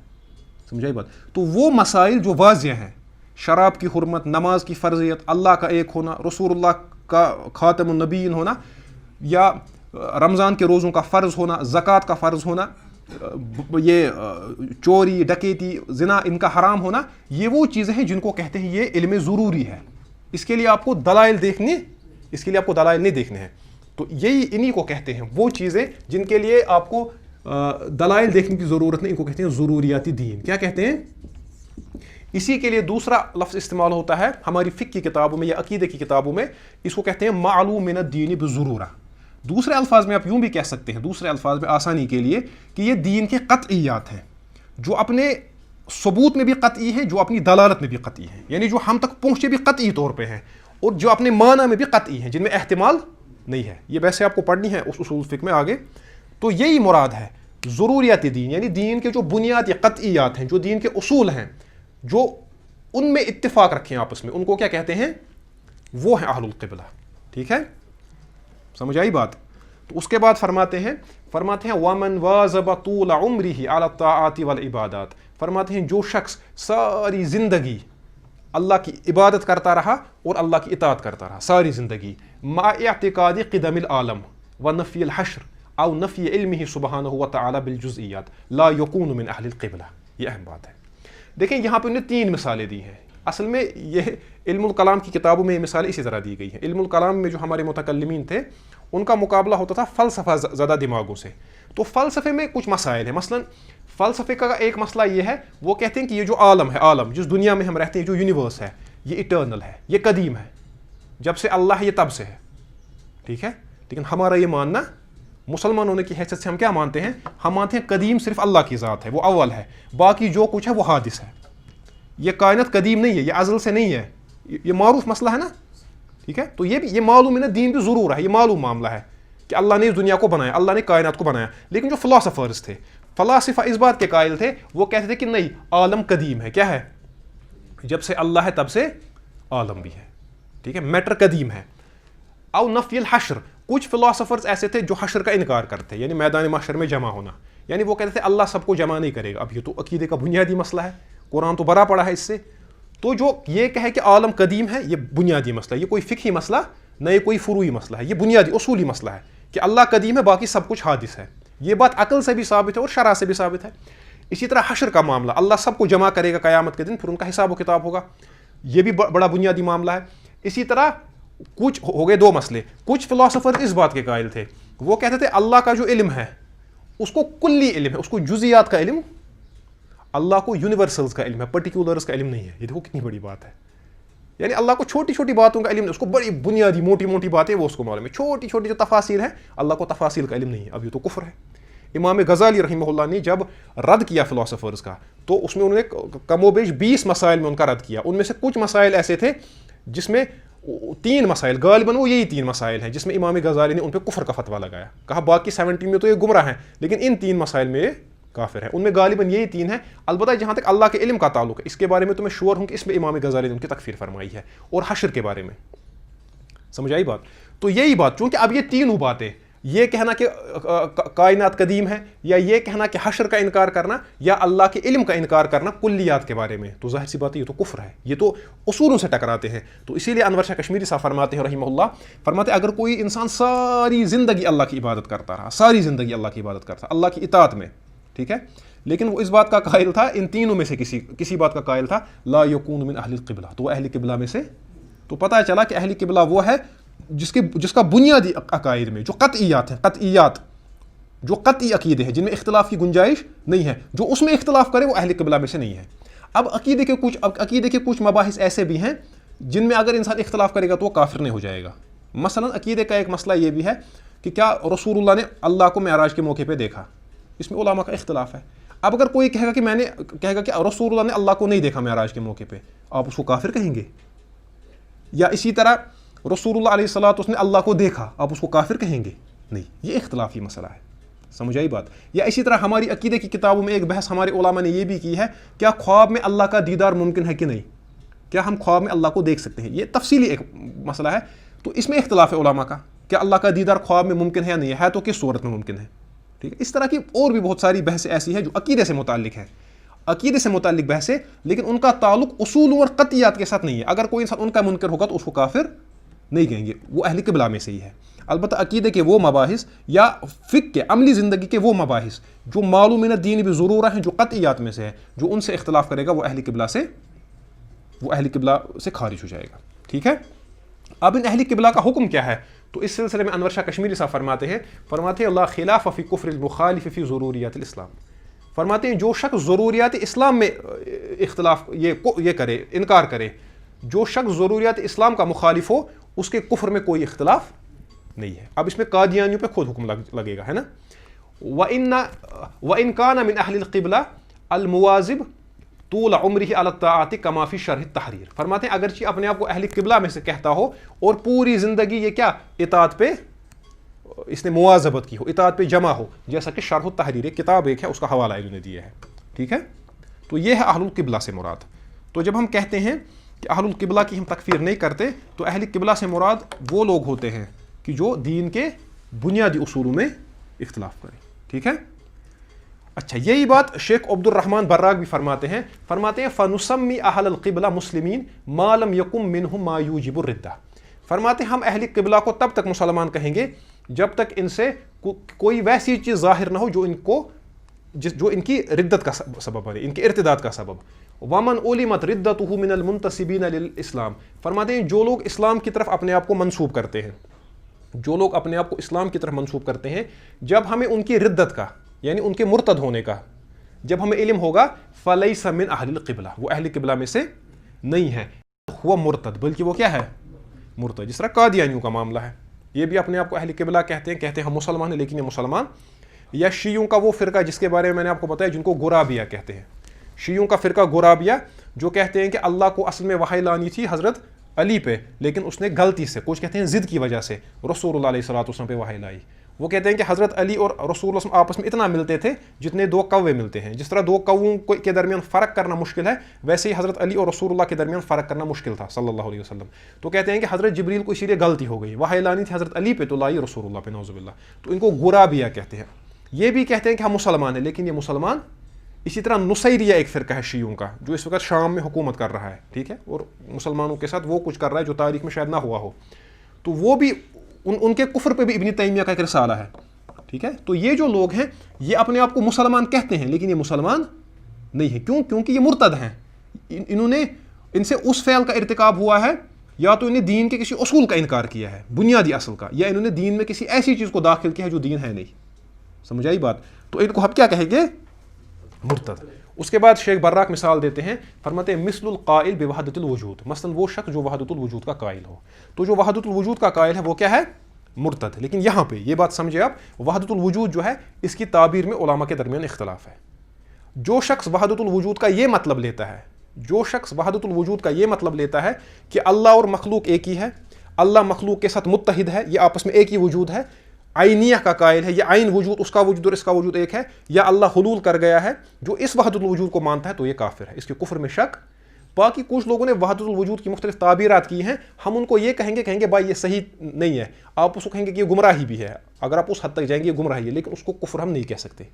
سمجھائی بات. تو وہ مسائل جو واضح ہیں, شراب کی حرمت, نماز کی فرضیت, اللہ کا ایک ہونا, رسول اللہ کا خاتم النبیین ہونا, یا رمضان کے روزوں کا فرض ہونا, زکوٰۃ کا فرض ہونا, یہ چوری, ڈکیتی, زنا ان کا حرام ہونا, یہ وہ چیزیں ہیں جن کو کہتے ہیں یہ علم ضروری ہے. اس کے لیے آپ کو دلائل نہیں دیکھنے ہیں. تو یہی انہی کو کہتے ہیں وہ چیزیں جن کے لیے آپ کو دلائل دیکھنے کی ضرورت نہیں, ان کو کہتے ہیں ضروریات دین. کیا کہتے ہیں؟ اسی کے لیے دوسرا لفظ استعمال ہوتا ہے ہماری فقہ کی کتابوں میں یا عقیدے کی کتابوں میں, اس کو کہتے ہیں معلوم من الدین بضرورہ. دوسرے الفاظ میں آپ یوں بھی کہہ سکتے ہیں, دوسرے الفاظ میں آسانی کے لیے, کہ یہ دین کے قطعیات ہیں جو اپنے ثبوت میں بھی قطعی ہیں, جو اپنی دلالت میں بھی قطعی ہیں, یعنی جو ہم تک پہنچے بھی قطعی طور پہ ہیں, اور جو اپنے معنی میں بھی قطعی ہیں, جن میں احتمال نہیں ہے. یہ ویسے آپ کو پڑھنی ہے اس اصول فقہ میں آگے. تو یہی مراد ہے ضروریات دین, یعنی دین کے جو بنیادی قطعیات ہیں, جو دین کے اصول ہیں, جو ان میں اتفاق رکھیں آپس میں, ان کو کیا کہتے ہیں؟ وہ ہیں اہل القبلہ. ٹھیک ہے, سمجھ آئی بات؟ تو اس کے بعد فرماتے ہیں وَمَنْ وَاظَبَ طُولَ عُمْرِهِ عَلَى الطَّاعَاتِ وَالْعِبَادَاتِ. فرماتے ہیں جو شخص ساری زندگی اللہ کی عبادت کرتا رہا اور اللہ کی اطاعت کرتا رہا ساری زندگی, مع اعتقاد قدم العالم ونفی الحشر او نفی علمہ سبحانہ وتعالی بالجزئیات لا یکون من اہل القبلہ. یہ اہم بات ہے. دیکھیں یہاں پہ انہوں نے 3 مثالیں دی ہیں. اصل میں یہ علم الکلام کی کتابوں میں یہ مثالیں اسی طرح دی گئی ہیں. علم الکلام میں جو ہمارے متکلمین تھے ان کا مقابلہ ہوتا تھا فلسفہ زدہ دماغوں سے. تو فلسفے میں کچھ مسائل ہیں. مثلا فلسفے کا ایک مسئلہ یہ ہے, وہ کہتے ہیں کہ یہ جو عالم ہے, عالم جس دنیا میں ہم رہتے ہیں, جو یونیورس ہے, یہ ایٹرنل ہے, یہ قدیم ہے, جب سے اللہ ہے یہ تب سے ہے. ٹھیک ہے, لیکن ہمارا یہ ماننا, مسلمان ہونے کی حیثیت سے ہم کیا مانتے ہیں؟ ہم مانتے ہیں قدیم صرف اللہ کی ذات ہے, وہ اول ہے, باقی جو کچھ ہے وہ حادث ہے. یہ کائنات قدیم نہیں ہے, یہ ازل سے نہیں ہے, یہ معروف مسئلہ ہے نا. ٹھیک ہے, تو یہ معلوم ہے دین بھی ضرور ہے, یہ معلوم معاملہ ہے کہ اللہ نے اس دنیا کو بنایا, اللہ نے کائنات کو بنایا. لیکن جو فلاسفرز تھے, فلاسفہ اس بات کے قائل تھے, وہ کہتے تھے کہ نہیں, عالم قدیم ہے. کیا ہے؟ جب سے اللہ ہے تب سے عالم بھی ہے. ٹھیک ہے, میٹر قدیم ہے. او نفی الحشر, کچھ فلاسفرز ایسے تھے جو حشر کا انکار کرتے, یعنی میدان محشر میں جمع ہونا, یعنی وہ کہتے تھے اللہ سب کو جمع نہیں کرے گا. اب یہ تو عقیدے کا بنیادی مسئلہ ہے, قرآن تو بڑا پڑا ہے اس سے. تو جو یہ کہے کہ عالم قدیم ہے, یہ بنیادی مسئلہ ہے, یہ کوئی فقہی مسئلہ نہ, یہ کوئی فروعی مسئلہ ہے, یہ بنیادی اصولی مسئلہ ہے کہ اللہ قدیم ہے, باقی سب کچھ حادث ہے. یہ بات عقل سے بھی ثابت ہے اور شرع سے بھی ثابت ہے. اسی طرح حشر کا معاملہ, اللہ سب کو جمع کرے گا قیامت کے دن, پھر ان کا حساب و کتاب ہوگا, یہ بھی بڑا بنیادی معاملہ ہے. اسی طرح کچھ ہو گئے 2 مسئلے. کچھ فلاسفر اس بات کے قائل تھے, وہ کہتے تھے اللہ کا جو علم ہے اس کو کلی علم ہے, اس کو جزیات کا علم, اللہ کو یونیورسلز کا علم ہے, پرٹیکولرز کا علم نہیں ہے. یہ دیکھو کتنی بڑی بات ہے, یعنی اللہ کو چھوٹی چھوٹی باتوں کا علم نہیں, اس کو بڑی بنیادی موٹی موٹی باتیں وہ اس کو معلوم ہے, چھوٹی چھوٹی جو تفاصیل ہیں اللہ کو تفاصیل کا علم نہیں ہے. اب یہ تو کفر ہے. امام غزالی رحمہ اللہ نے جب رد کیا فلاسفرز کا, تو اس میں انہوں نے کم و بیش 20 مسائل میں ان کا رد کیا. ان میں سے کچھ مسائل ایسے تھے جس میں 3 مسائل, غالباً وہ یہی 3 مسائل ہیں جس میں امام غزالی نے ان پہ کفر کا فتویٰ لگایا. کہا باقی 17 میں تو یہ گمراہ ہیں, لیکن ان 3 مسائل میں یہ کافر ہے. ان میں غالباً یہی 3 ہیں. البتہ جہاں تک اللہ کے علم کا تعلق ہے, اس کے بارے میں تو میں شور ہوں کہ اس میں امام غزالی نے ان کی تکفیر فرمائی ہے, اور حشر کے بارے میں. سمجھ آئی بات؟ تو یہی بات, چونکہ اب یہ تینوں باتیں, یہ کہنا کہ کائنات قدیم ہے, یا یہ کہنا کہ حشر کا انکار کرنا, یا اللہ کے علم کا انکار کرنا کلیات کے بارے میں, تو ظاہر سی بات ہے یہ تو کفر ہے, یہ تو اصولوں سے ٹکراتے ہیں. تو اسی لیے انور شاہ کشمیری صاحب فرماتے ہیں رحمہ اللہ, فرماتے ہیں اگر کوئی انسان ساری زندگی اللہ کی عبادت کرتا رہا, ساری زندگی اللہ کی عبادت کرتا, اللہ کی اطاعت میں, ٹھیک ہے, لیکن وہ اس بات کا قائل تھا, ان تینوں میں سے کسی بات کا قائل تھا, لا یکون من اہل القبلہ, تو وہ اہل قبلہ میں سے. تو پتہ چلا کہ اہل قبلہ وہ ہے جس کا بنیادی عقائد میں جو قطعیات ہیں, قطعیات جو قطعی عقیدے ہیں جن میں اختلاف کی گنجائش نہیں ہے, جو اس میں اختلاف کرے وہ اہل قبلہ میں سے نہیں ہے. اب عقیدے کے کچھ مباحث ایسے بھی ہیں جن میں اگر انسان اختلاف کرے گا تو وہ کافر نہیں ہو جائے گا. مثلا عقیدے کا ایک مسئلہ یہ بھی ہے کہ کیا رسول اللہ نے اللہ کو معراج کے موقع پہ دیکھا, اس میں علماء کا اختلاف ہے. اب اگر کوئی کہے گا کہ رسول اللہ نے اللہ کو نہیں دیکھا معراج کے موقع پہ, آپ اس کو کافر کہیں گے. یا اسی طرح رسول اللہ علیہ الصلوۃ والسلام نے اللہ کو دیکھا, آپ اس کو کافر کہیں گے. نہیں. یہ اختلافی مسئلہ ہے. سمجھ آئی بات؟ یا اسی طرح ہماری عقیدے کی کتابوں میں ایک بحث ہمارے علماء نے یہ بھی کی ہے، کیا خواب میں اللہ کا دیدار ممکن ہے کہ نہیں؟ کیا ہم خواب میں اللہ کو دیکھ سکتے ہیں؟ یہ تفصیلی ایک مسئلہ ہے. تو اس میں اختلاف ہے علماء کا، کیا اللہ کا دیدار خواب میں ممکن ہے یا نہیں ہے تو کس صورت میں ممکن ہے. ٹھیک ہے. اس طرح کی اور بھی بہت ساری بحثیں ایسی ہیں جو عقیدے سے متعلق ہیں، عقیدے سے متعلق بحث ہے، لیکن ان کا تعلق اصولوں اور قطعیات کے ساتھ نہیں ہے. اگر کوئی انسان ان کا منکر ہوگا تو اس کو کافر نہیں کہیں گے، وہ اہل قبلہ میں سے ہی ہے. البتہ عقیدے کے وہ مباحث یا فقہ کے عملی زندگی کے وہ مباحث جو معلوم من الدین بضرورہ ہیں، جو قطعیات میں سے ہے، جو ان سے اختلاف کرے گا وہ اہل قبلہ سے خارج ہو جائے گا. ٹھیک ہے. اب ان اہل قبلہ کا حکم کیا ہے؟ تو اس سلسلے میں انور شاہ کشمیری صاحب فرماتے ہیں لا خلاف فی کفر المخالف فی ضروریات الاسلام. فرماتے ہیں جو شخص ضروریات اسلام میں اختلاف یہ کرے، انکار کرے، جو شخص ضروریات اسلام کا مخالف ہو، اس کے کفر میں کوئی اختلاف نہیں ہے. اب اس میں قادیانیوں پہ خود حکم لگے گا، ہے نا. وَإِن كَانَ مِنْ أَهْلِ الْقِبْلَةِ الْمُوَاظِبُ طُولَ عُمْرِهِ عَلَى الطَّاعَةِ كَمَا فِي شَرْحِ التَّحْرِيرِ. فرماتے ہیں اگرچہ اپنے آپ کو اہل قبلہ میں سے کہتا ہو اور پوری زندگی یہ کیا اطاعت پہ اس نے مواظبت کی ہو، اطاعت پہ جمع ہو، جیسا کہ شرح التحریر کتاب ایک ہے، اس کا حوالہ انہوں نے دیا ہے. ٹھیک ہے. تو یہ ہے اہل القبلہ سے مراد. تو جب ہم کہتے ہیں کہ اہل القبلہ کی ہم تکفیر نہیں کرتے، تو اہل قبلہ سے مراد وہ لوگ ہوتے ہیں کہ جو دین کے بنیادی اصولوں میں اختلاف کریں. ٹھیک ہے. اچھا، یہی بات شیخ عبد الرحمن براق بھی فرماتے ہیں فَنُسَمِّي أَهْلَ الْقِبْلَةِ مُسْلِمِينَ مَا لَمْ يَكُن مِّنْهُم مَّا يُوجِبُ الرِّدَّةَ. فرماتے ہیں ہم اہل قبلہ کو تب تک مسلمان کہیں گے جب تک ان سے کوئی ویسی چیز ظاہر نہ ہو جو ان کی ردت کا سبب بنے، ان کے ارتداد کا سبب. وَمَنْ عُلِمَتْ رِدَّتُهُ مِنَ الْمُنْتَسِبِينَ لِلْإِسْلَامِ. فرماتے ہیں جو لوگ اسلام کی طرف اپنے آپ کو منسوب کرتے ہیں، جو لوگ اپنے آپ کو اسلام کی طرف منسوب کرتے ہیں، جب ہمیں ان کی ردت کا یعنی ان کے مرتد ہونے کا جب ہمیں علم ہوگا، فَلَيْسَ مِنْ أَهْلِ الْقِبْلَةِ، وہ اہل قبلہ میں سے نہیں ہے، وہ مرتد، بلکہ وہ کیا ہے؟ مرتد. جس طرح قادیانیوں کا معاملہ ہے، یہ بھی اپنے آپ کو اہل قبلہ کہتے ہیں ہم مسلمان ہیں لیکن یہ مسلمان. یا شیعوں کا وہ فرقہ جس کے بارے میں نے آپ کو بتایا جن کو غرابیہ کہتے ہیں، شیعوں کا فرقہ غرابیہ جو کہتے ہیں کہ اللہ کو اصل میں وحی لانی تھی حضرت علی پہ، لیکن اس نے غلطی سے، کچھ کہتے ہیں ضد کی وجہ سے، رسول اللہ علیہ السلام پہ وحی لائی. وہ کہتے ہیں کہ حضرت علی اور رسول اللہ آپس میں اتنا ملتے تھے جتنے دو کوے ملتے ہیں. جس طرح دو کووں کے درمیان فرق کرنا مشکل ہے، ویسے ہی حضرت علی اور رسول اللہ کے درمیان فرق کرنا مشکل تھا صلی اللہ علیہ وسلم. تو کہتے ہیں کہ حضرت جبریل کو اسی لیے غلطی ہو گئی، وحی لانی تھی حضرت علی پہ تو لائی رسول اللہ پہ، نعوذ باللہ. تو ان کو غرابیہ کہتے ہیں. یہ بھی کہتے ہیں کہ ہم مسلمان ہیں، لیکن یہ مسلمان. اسی طرح نصیریہ ایک فرقہ ہے شیعوں کا جو اس وقت شام میں حکومت کر رہا ہے. ٹھیک ہے. اور مسلمانوں کے ساتھ وہ کچھ کر رہا ہے جو تاریخ میں شاید نہ ہوا ہو. تو وہ بھی ان کے کفر پہ بھی ابن تیمیہ کا ایک رسالہ ہے. ٹھیک ہے. تو یہ جو لوگ ہیں یہ اپنے آپ کو مسلمان کہتے ہیں لیکن یہ مسلمان نہیں ہے. کیوں؟ کیونکہ یہ مرتد ہیں. انہوں نے ان سے اس فعل کا ارتکاب ہوا ہے، یا تو انہیں دین کے کسی اصول کا انکار کیا ہے، بنیادی اصل کا، یا انہوں نے دین میں کسی ایسی چیز کو داخل کیا ہے جو دین ہے نہیں. سمجھ آئی بات؟ تو ان کو ہم کیا کہیں گے؟ مرتد. اس کے بعد شیخ براق مثال دیتے ہیں، فرماتے ہیں مثل القائل بوحدۃ الوجود، مثلا وہ شخص جو وحدۃ الوجود کا قائل ہو. تو جو وحدۃ الوجود کا قائل ہے وہ کیا ہے؟ مرتد. لیکن یہاں پہ یہ بات سمجھے آپ، وحدۃ الوجود جو ہے اس کی تعبیر میں علماء کے درمیان اختلاف ہے. جو شخص وحدۃ الوجود کا یہ مطلب لیتا ہے، جو شخص وحدۃ الوجود کا یہ مطلب لیتا ہے کہ اللہ اور مخلوق ایک ہی ہے، اللہ مخلوق کے ساتھ متحد ہے، یہ آپس میں ایک ہی وجود ہے، عینیہ کا قائل ہے، یہ عین وجود، اس کا وجود اور اس کا وجود ایک ہے، یا اللہ حلول کر گیا ہے، جو اس وحدۃ الوجود کو مانتا ہے تو یہ کافر ہے، اس کے کفر میں شک. باقی کچھ لوگوں نے وحدۃ الوجود کی مختلف تعبیرات کی ہیں، ہم ان کو یہ کہیں گے بھائی یہ صحیح نہیں ہے. آپ اس کو کہیں گے کہ یہ گمراہی بھی ہے، اگر آپ اس حد تک جائیں گے یہ گمراہی ہے، لیکن اس کو کفر ہم نہیں کہہ سکتے.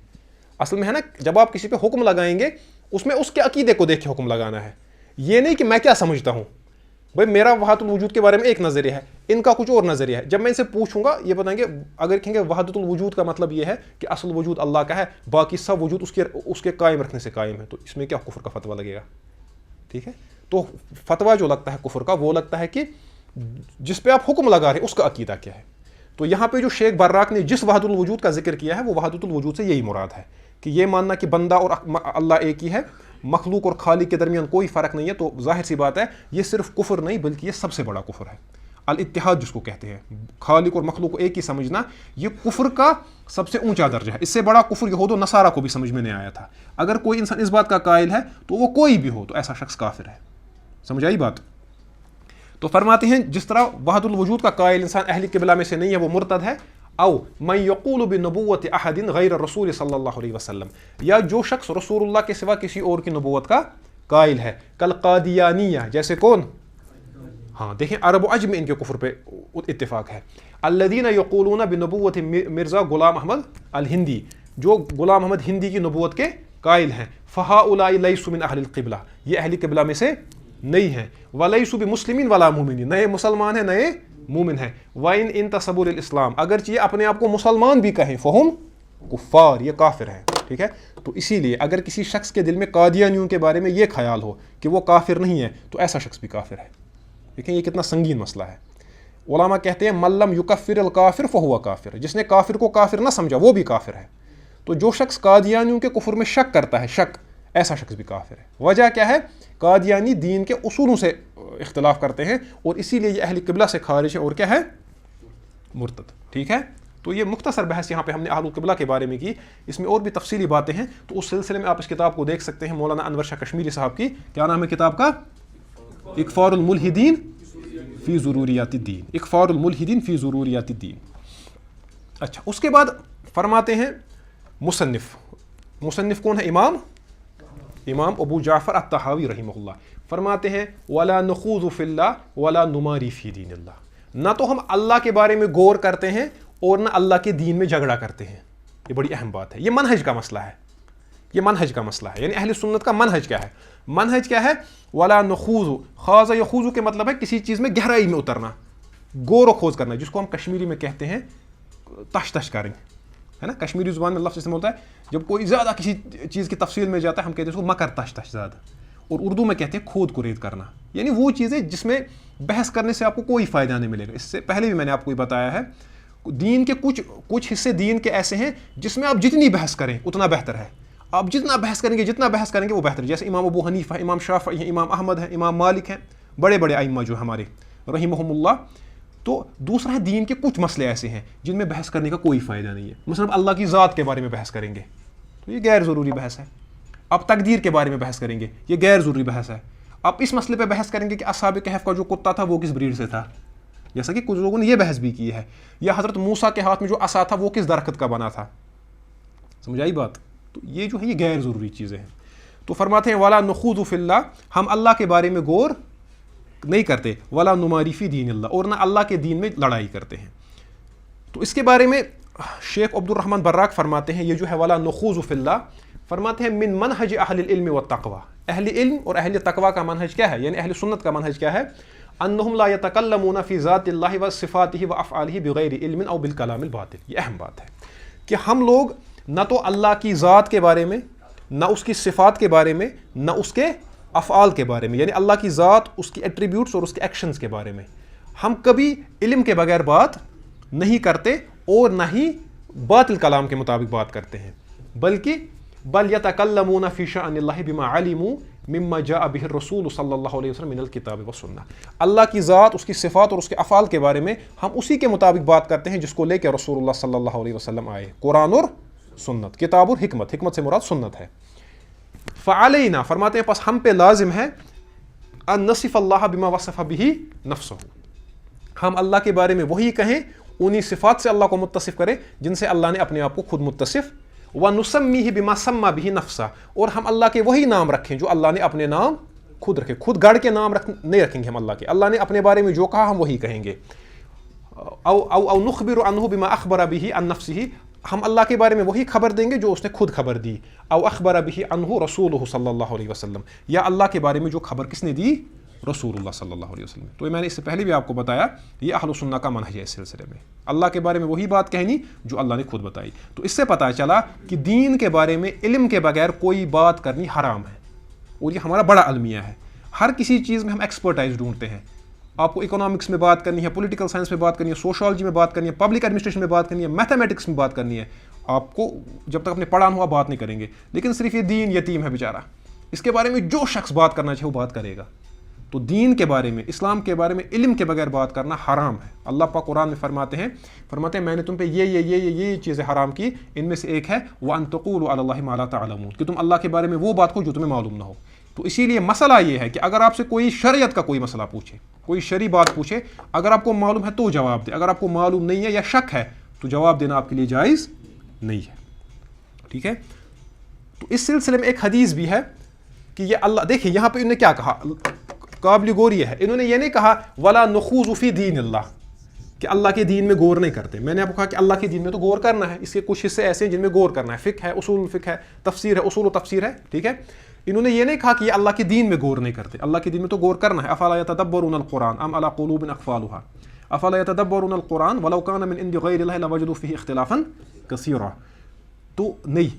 اصل میں ہے نا، جب آپ کسی پہ حکم لگائیں گے اس میں اس کے عقیدے کو دیکھ کے حکم لگانا ہے، یہ نہیں کہ میں کیا سمجھتا ہوں. بھائی میرا وحدۃ الوجود کے بارے میں ایک نظریہ ہے، ان کا کچھ اور نظریہ ہے. جب میں ان سے پوچھوں گا یہ بتائیں گے، اگر کہیں گے وحدۃ الوجود کا مطلب یہ ہے کہ اصل وجود اللہ کا ہے، باقی سب وجود اس کے قائم رکھنے سے قائم ہے، تو اس میں کیا کفر کا فتویٰ لگے گا؟ ٹھیک ہے. تو فتویٰ جو لگتا ہے کفر کا وہ لگتا ہے کہ جس پہ آپ حکم لگا رہے ہیں اس کا عقیدہ کیا ہے. تو یہاں پہ جو شیخ براق نے جس وحدۃ الوجود کا ذکر کیا ہے وہ وحدۃ الوجود سے یہی مراد ہے کہ یہ ماننا کہ بندہ اور اللہ ایک ہی ہے، مخلوق اور خالق کے درمیان کوئی فرق نہیں ہے. تو ظاہر سی بات ہے یہ صرف کفر نہیں بلکہ یہ سب سے بڑا کفر ہے. الاتحاد جس کو کہتے ہیں، خالق اور مخلوق کو ایک ہی سمجھنا، یہ کفر کا سب سے اونچا درجہ ہے. اس سے بڑا کفر یہود و نصارہ کو بھی سمجھ میں نہیں آیا تھا. اگر کوئی انسان اس بات کا قائل ہے تو وہ کوئی بھی ہو تو ایسا شخص کافر ہے. سمجھ آئی بات؟ تو فرماتے ہیں جس طرح وحدۃ الوجود کا قائل انسان اہل قبلہ میں سے نہیں ہے، وہ مرتد ہے. او من یقول بنبوت احد غیر الرسول صلی اللہ علیہ وسلم, یا جو شخص رسول اللہ کے سوا کسی اور کی نبوت کا قائل ہے, کل قادیانیہ, جیسے کون, ہاں دیکھیں عرب و عجم ان کے کفر پہ اتفاق ہے. الذین یقولون بنبوت مرزا غلام احمد الہندی, جو غلام احمد ہندی کی نبوت کے قائل ہیں. فہؤلاء لیسوا من اہل القبلہ, یہ اہل قبلہ میں سے نہیں ہیں. ولیسوا بمسلمین ولا مومنین, نئے مسلمان ہیں نئے مومن ہیں. وَإِنْ انتسبوا للاسلام, اگرچہ یہ اپنے آپ کو مسلمان بھی کہیں, فہم کفار, یہ کافر ہیں. ٹھیک ہے, تو اسی لیے اگر کسی شخص کے دل میں قادیانیوں کے بارے میں یہ خیال ہو کہ وہ کافر نہیں ہے, تو ایسا شخص بھی کافر ہے. دیکھیں یہ کتنا سنگین مسئلہ ہے. علماء کہتے ہیں من لم یکفر الکافر فہو کافر, جس نے کافر کو کافر نہ سمجھا وہ بھی کافر ہے. تو جو شخص قادیانیوں کے کفر میں شک کرتا ہے, شک, ایسا شخص بھی کافر ہے. وجہ کیا ہے؟ قادیانی دین کے اصولوں سے اختلاف کرتے ہیں اور اسی لیے یہ اہل قبلہ سے خارج ہے اور کیا ہے, مرتد. ٹھیک ہے, تو یہ مختصر بحث یہاں پہ ہم نے اہل قبلہ کے بارے میں کی. اس میں اور بھی تفصیلی باتیں ہیں, تو اس سلسلے میں آپ اس کتاب کو دیکھ سکتے ہیں, مولانا انور شاہ کشمیری صاحب کی. کیا نام ہے کتاب کا؟ اکفار الملحدین فی ضروریات الدین, اکفار الملحدین فی ضروریات الدین. اچھا, اس کے بعد فرماتے ہیں مصنف. مصنف کون ہے؟ امام ابو جعفر الطحاوی رحمہ اللہ. فرماتے ہیں ولا نخوض فی اللہ ولا نماری فی دین اللہ, نہ تو ہم اللہ کے بارے میں غور کرتے ہیں اور نہ اللہ کے دین میں جھگڑا کرتے ہیں. یہ بڑی اہم بات ہے, یہ منہج کا مسئلہ ہے, یہ منہج کا مسئلہ ہے. یعنی اہل سنت کا منہج کیا ہے؟ منہج کیا ہے؟ ولا نخوض, خاض یخوض کے مطلب ہے کسی چیز میں گہرائی میں اترنا, غور و خوض کرنا, جس کو ہم کشمیری میں کہتے ہیں تش تش کریں, ہے نا. کشمیری زبان میں لفظ استعمال ہوتا ہے جب کوئی زیادہ کسی چیز کی تفصیل میں جاتا ہے, ہم کہتے ہیں اس کو مکر تش تش زیادہ, اور اردو میں کہتے ہیں کھود کرید کرنا. یعنی وہ چیزیں جس میں بحث کرنے سے آپ کو کوئی فائدہ نہیں ملے گا. اس سے پہلے بھی میں نے آپ کو یہ بتایا ہے, دین کے کچھ حصے دین کے ایسے ہیں جس میں آپ جتنی بحث کریں اتنا بہتر ہے. آپ جتنا بحث کریں گے وہ بہتر ہے. جیسے امام ابو حنیفہ ہے, امام شافعی ہے, امام احمد ہے, امام مالک ہیں, بڑے بڑے ائمہ جو ہمارے رحمہم اللہ. تو دوسرا ہے دین کے کچھ مسئلے ایسے ہیں جن میں بحث کرنے کا کوئی فائدہ نہیں ہے. مثلا اللہ کی ذات کے بارے میں بحث کریں گے تو یہ غیر ضروری بحث ہے. آپ تقدیر کے بارے میں بحث کریں گے, یہ غیر ضروری بحث ہے. آپ اس مسئلے پہ بحث کریں گے کہ اصحاب کہف کا جو کتا تھا وہ کس بریڈ سے تھا, جیسا کہ کچھ لوگوں نے یہ بحث بھی کی ہے. یا حضرت موسیٰ کے ہاتھ میں جو عصا تھا وہ کس درخت کا بنا تھا. سمجھ آئی بات؟ تو یہ جو ہے یہ غیر ضروری چیزیں ہیں. تو فرماتے ہیں ولا نخوض فی اللہ, ہم اللہ کے بارے میں غور نہیں کرتے, ولا نماری فی دین اللہ, اور نہ اللہ کے دین میں لڑائی کرتے ہیں. تو اس کے بارے میں شیخ عبد الرحمن براق فرماتے ہیں, یہ جو ہے ولا نخوض فی اللہ, فرماتے ہیں من منہج اہل العلم والتقوی, اہل علم اور اہل تقوی کا منہج کیا ہے, یعنی اہل سنت کا منہج کیا ہے؟ انہم لا یتکلمون فی ذات اللہ وصفاتہ وافعالہ بغیر علم او بالکلام الباطل. یہ اہم بات ہے کہ ہم لوگ نہ تو اللہ کی ذات کے بارے میں, نہ اس کی صفات کے بارے میں, نہ اس کے افعال کے بارے میں, یعنی اللہ کی ذات, اس کی ایٹریبیوٹس اور اس کے ایکشنز کے بارے میں ہم کبھی علم کے بغیر بات نہیں کرتے اور نہ ہی باطل کلام کے مطابق بات کرتے ہیں. بلکہ بل یتکلمون فی شأن اللہ بما علموا مما جاء به الرسول صلی اللہ علیہ وسلم من الکتاب والسنہ. اللہ کی ذات, اس کی صفات اور اس کے افعال کے بارے میں ہم اسی کے مطابق بات کرتے ہیں جس کو لے کے رسول اللہ صلی اللہ علیہ وسلم آئے, قرآن اور سنت, کتاب اور حکمت, حکمت سے مراد سنت ہے. فعلینا, فرماتے ہیں پس ہم پہ لازم ہے ان نصف اللہ بما وصف به نفسہ, ہم اللہ کے بارے میں وہی کہیں, انہی صفات سے اللہ کو متصف کریں جن سے اللہ نے اپنے آپ کو خود متصف, وَنُسَمِّهِ بِمَا سَمَّا بِهِ نَفْسَهُ, اور ہم اللہ کے وہی نام رکھیں جو اللہ نے اپنے نام خود رکھے. خود گڑ کے نام نہیں رکھیں گے ہم اللہ کے, اللہ نے اپنے بارے میں جو کہا ہم وہی کہیں گے. او نخبر عنہ بما اخبر به عن نفسه, ہم اللہ کے بارے میں وہی خبر دیں گے جو اس نے خود خبر دی. او اخبر به عنہ رسولہ صلی اللہ علیہ وسلم, یا اللہ کے بارے میں جو خبر کس نے دی؟ رسول اللہ صلی اللہ علیہ وسلم. تو میں نے اس سے پہلے بھی آپ کو بتایا, یہ اہل سنہ کا منہج ہے اس سلسلے میں, اللہ کے بارے میں وہی بات کہنی جو اللہ نے خود بتائی. تو اس سے پتہ چلا کہ دین کے بارے میں علم کے بغیر کوئی بات کرنی حرام ہے, اور یہ ہمارا بڑا المیہ ہے. ہر کسی چیز میں ہم ایکسپرٹائز ڈھونڈتے ہیں. آپ کو اکنامکس میں بات کرنی ہے, پولیٹیکل سائنس میں بات کرنی ہے, سوشالوجی میں بات کرنی ہے, پبلک ایڈمنسٹریشن میں بات کرنی ہے, میتھمیٹکس میں بات کرنی ہے, آپ کو جب تک آپ نے پڑھا ہوا بات نہیں کریں گے. لیکن صرف یہ دین یتیم ہے بیچارہ, اس کے بارے میں جو شخص بات کرنا چاہے وہ بات کرے گا. تو دین کے بارے میں, اسلام کے بارے میں علم کے بغیر بات کرنا حرام ہے. اللہ پاک قرآن میں فرماتے ہیں میں نے تم پہ یہ چیزیں حرام کی, ان میں سے ایک ہے وَأَن تَقُولُوا عَلَى اللَّهِ مَا لَا تَعْلَمُونَ, کہ تم اللہ کے بارے میں وہ بات کو جو تمہیں معلوم نہ ہو. تو اسی لیے مسئلہ یہ ہے کہ اگر آپ سے کوئی شریعت کا کوئی مسئلہ پوچھے, کوئی شرعی بات پوچھے, اگر آپ کو معلوم ہے تو جواب دے, اگر آپ کو معلوم نہیں ہے یا شک ہے تو جواب دینا آپ کے لیے جائز نہیں ہے. ٹھیک ہے. تو اس سلسلے میں ایک حدیث بھی ہے کہ یہ اللہ دیکھیں یہاں پہ انہوں نے کیا کہا, قابل غور یہ ہے, انہوں نے یہ نہیں کہا ولا نخوض فی دین اللہ, کہ اللہ کے دین میں غور نہیں کرتے. میں نے آپ کو کہا کہ اللہ کے دین میں تو غور کرنا ہے, اس کے کچھ حصے ایسے ہیں جن میں غور کرنا ہے, فقہ ہے, اصول الفقہ ہے, تفسیر ہے, اصول و تفسیر ہے. ٹھیک ہے. انہوں نے یہ نہیں کہا کہ یہ اللہ کے دین میں غور نہیں کرتے, اللہ کے دین میں تو غور کرنا ہے. افلا یتدبرون القرآن ام علی قلوب اقفالها افلا یتدبرون القرآن ولو کان من عند غیر اللہ لوجدوا فیہ اختلافا کثیرا. تو نہیں,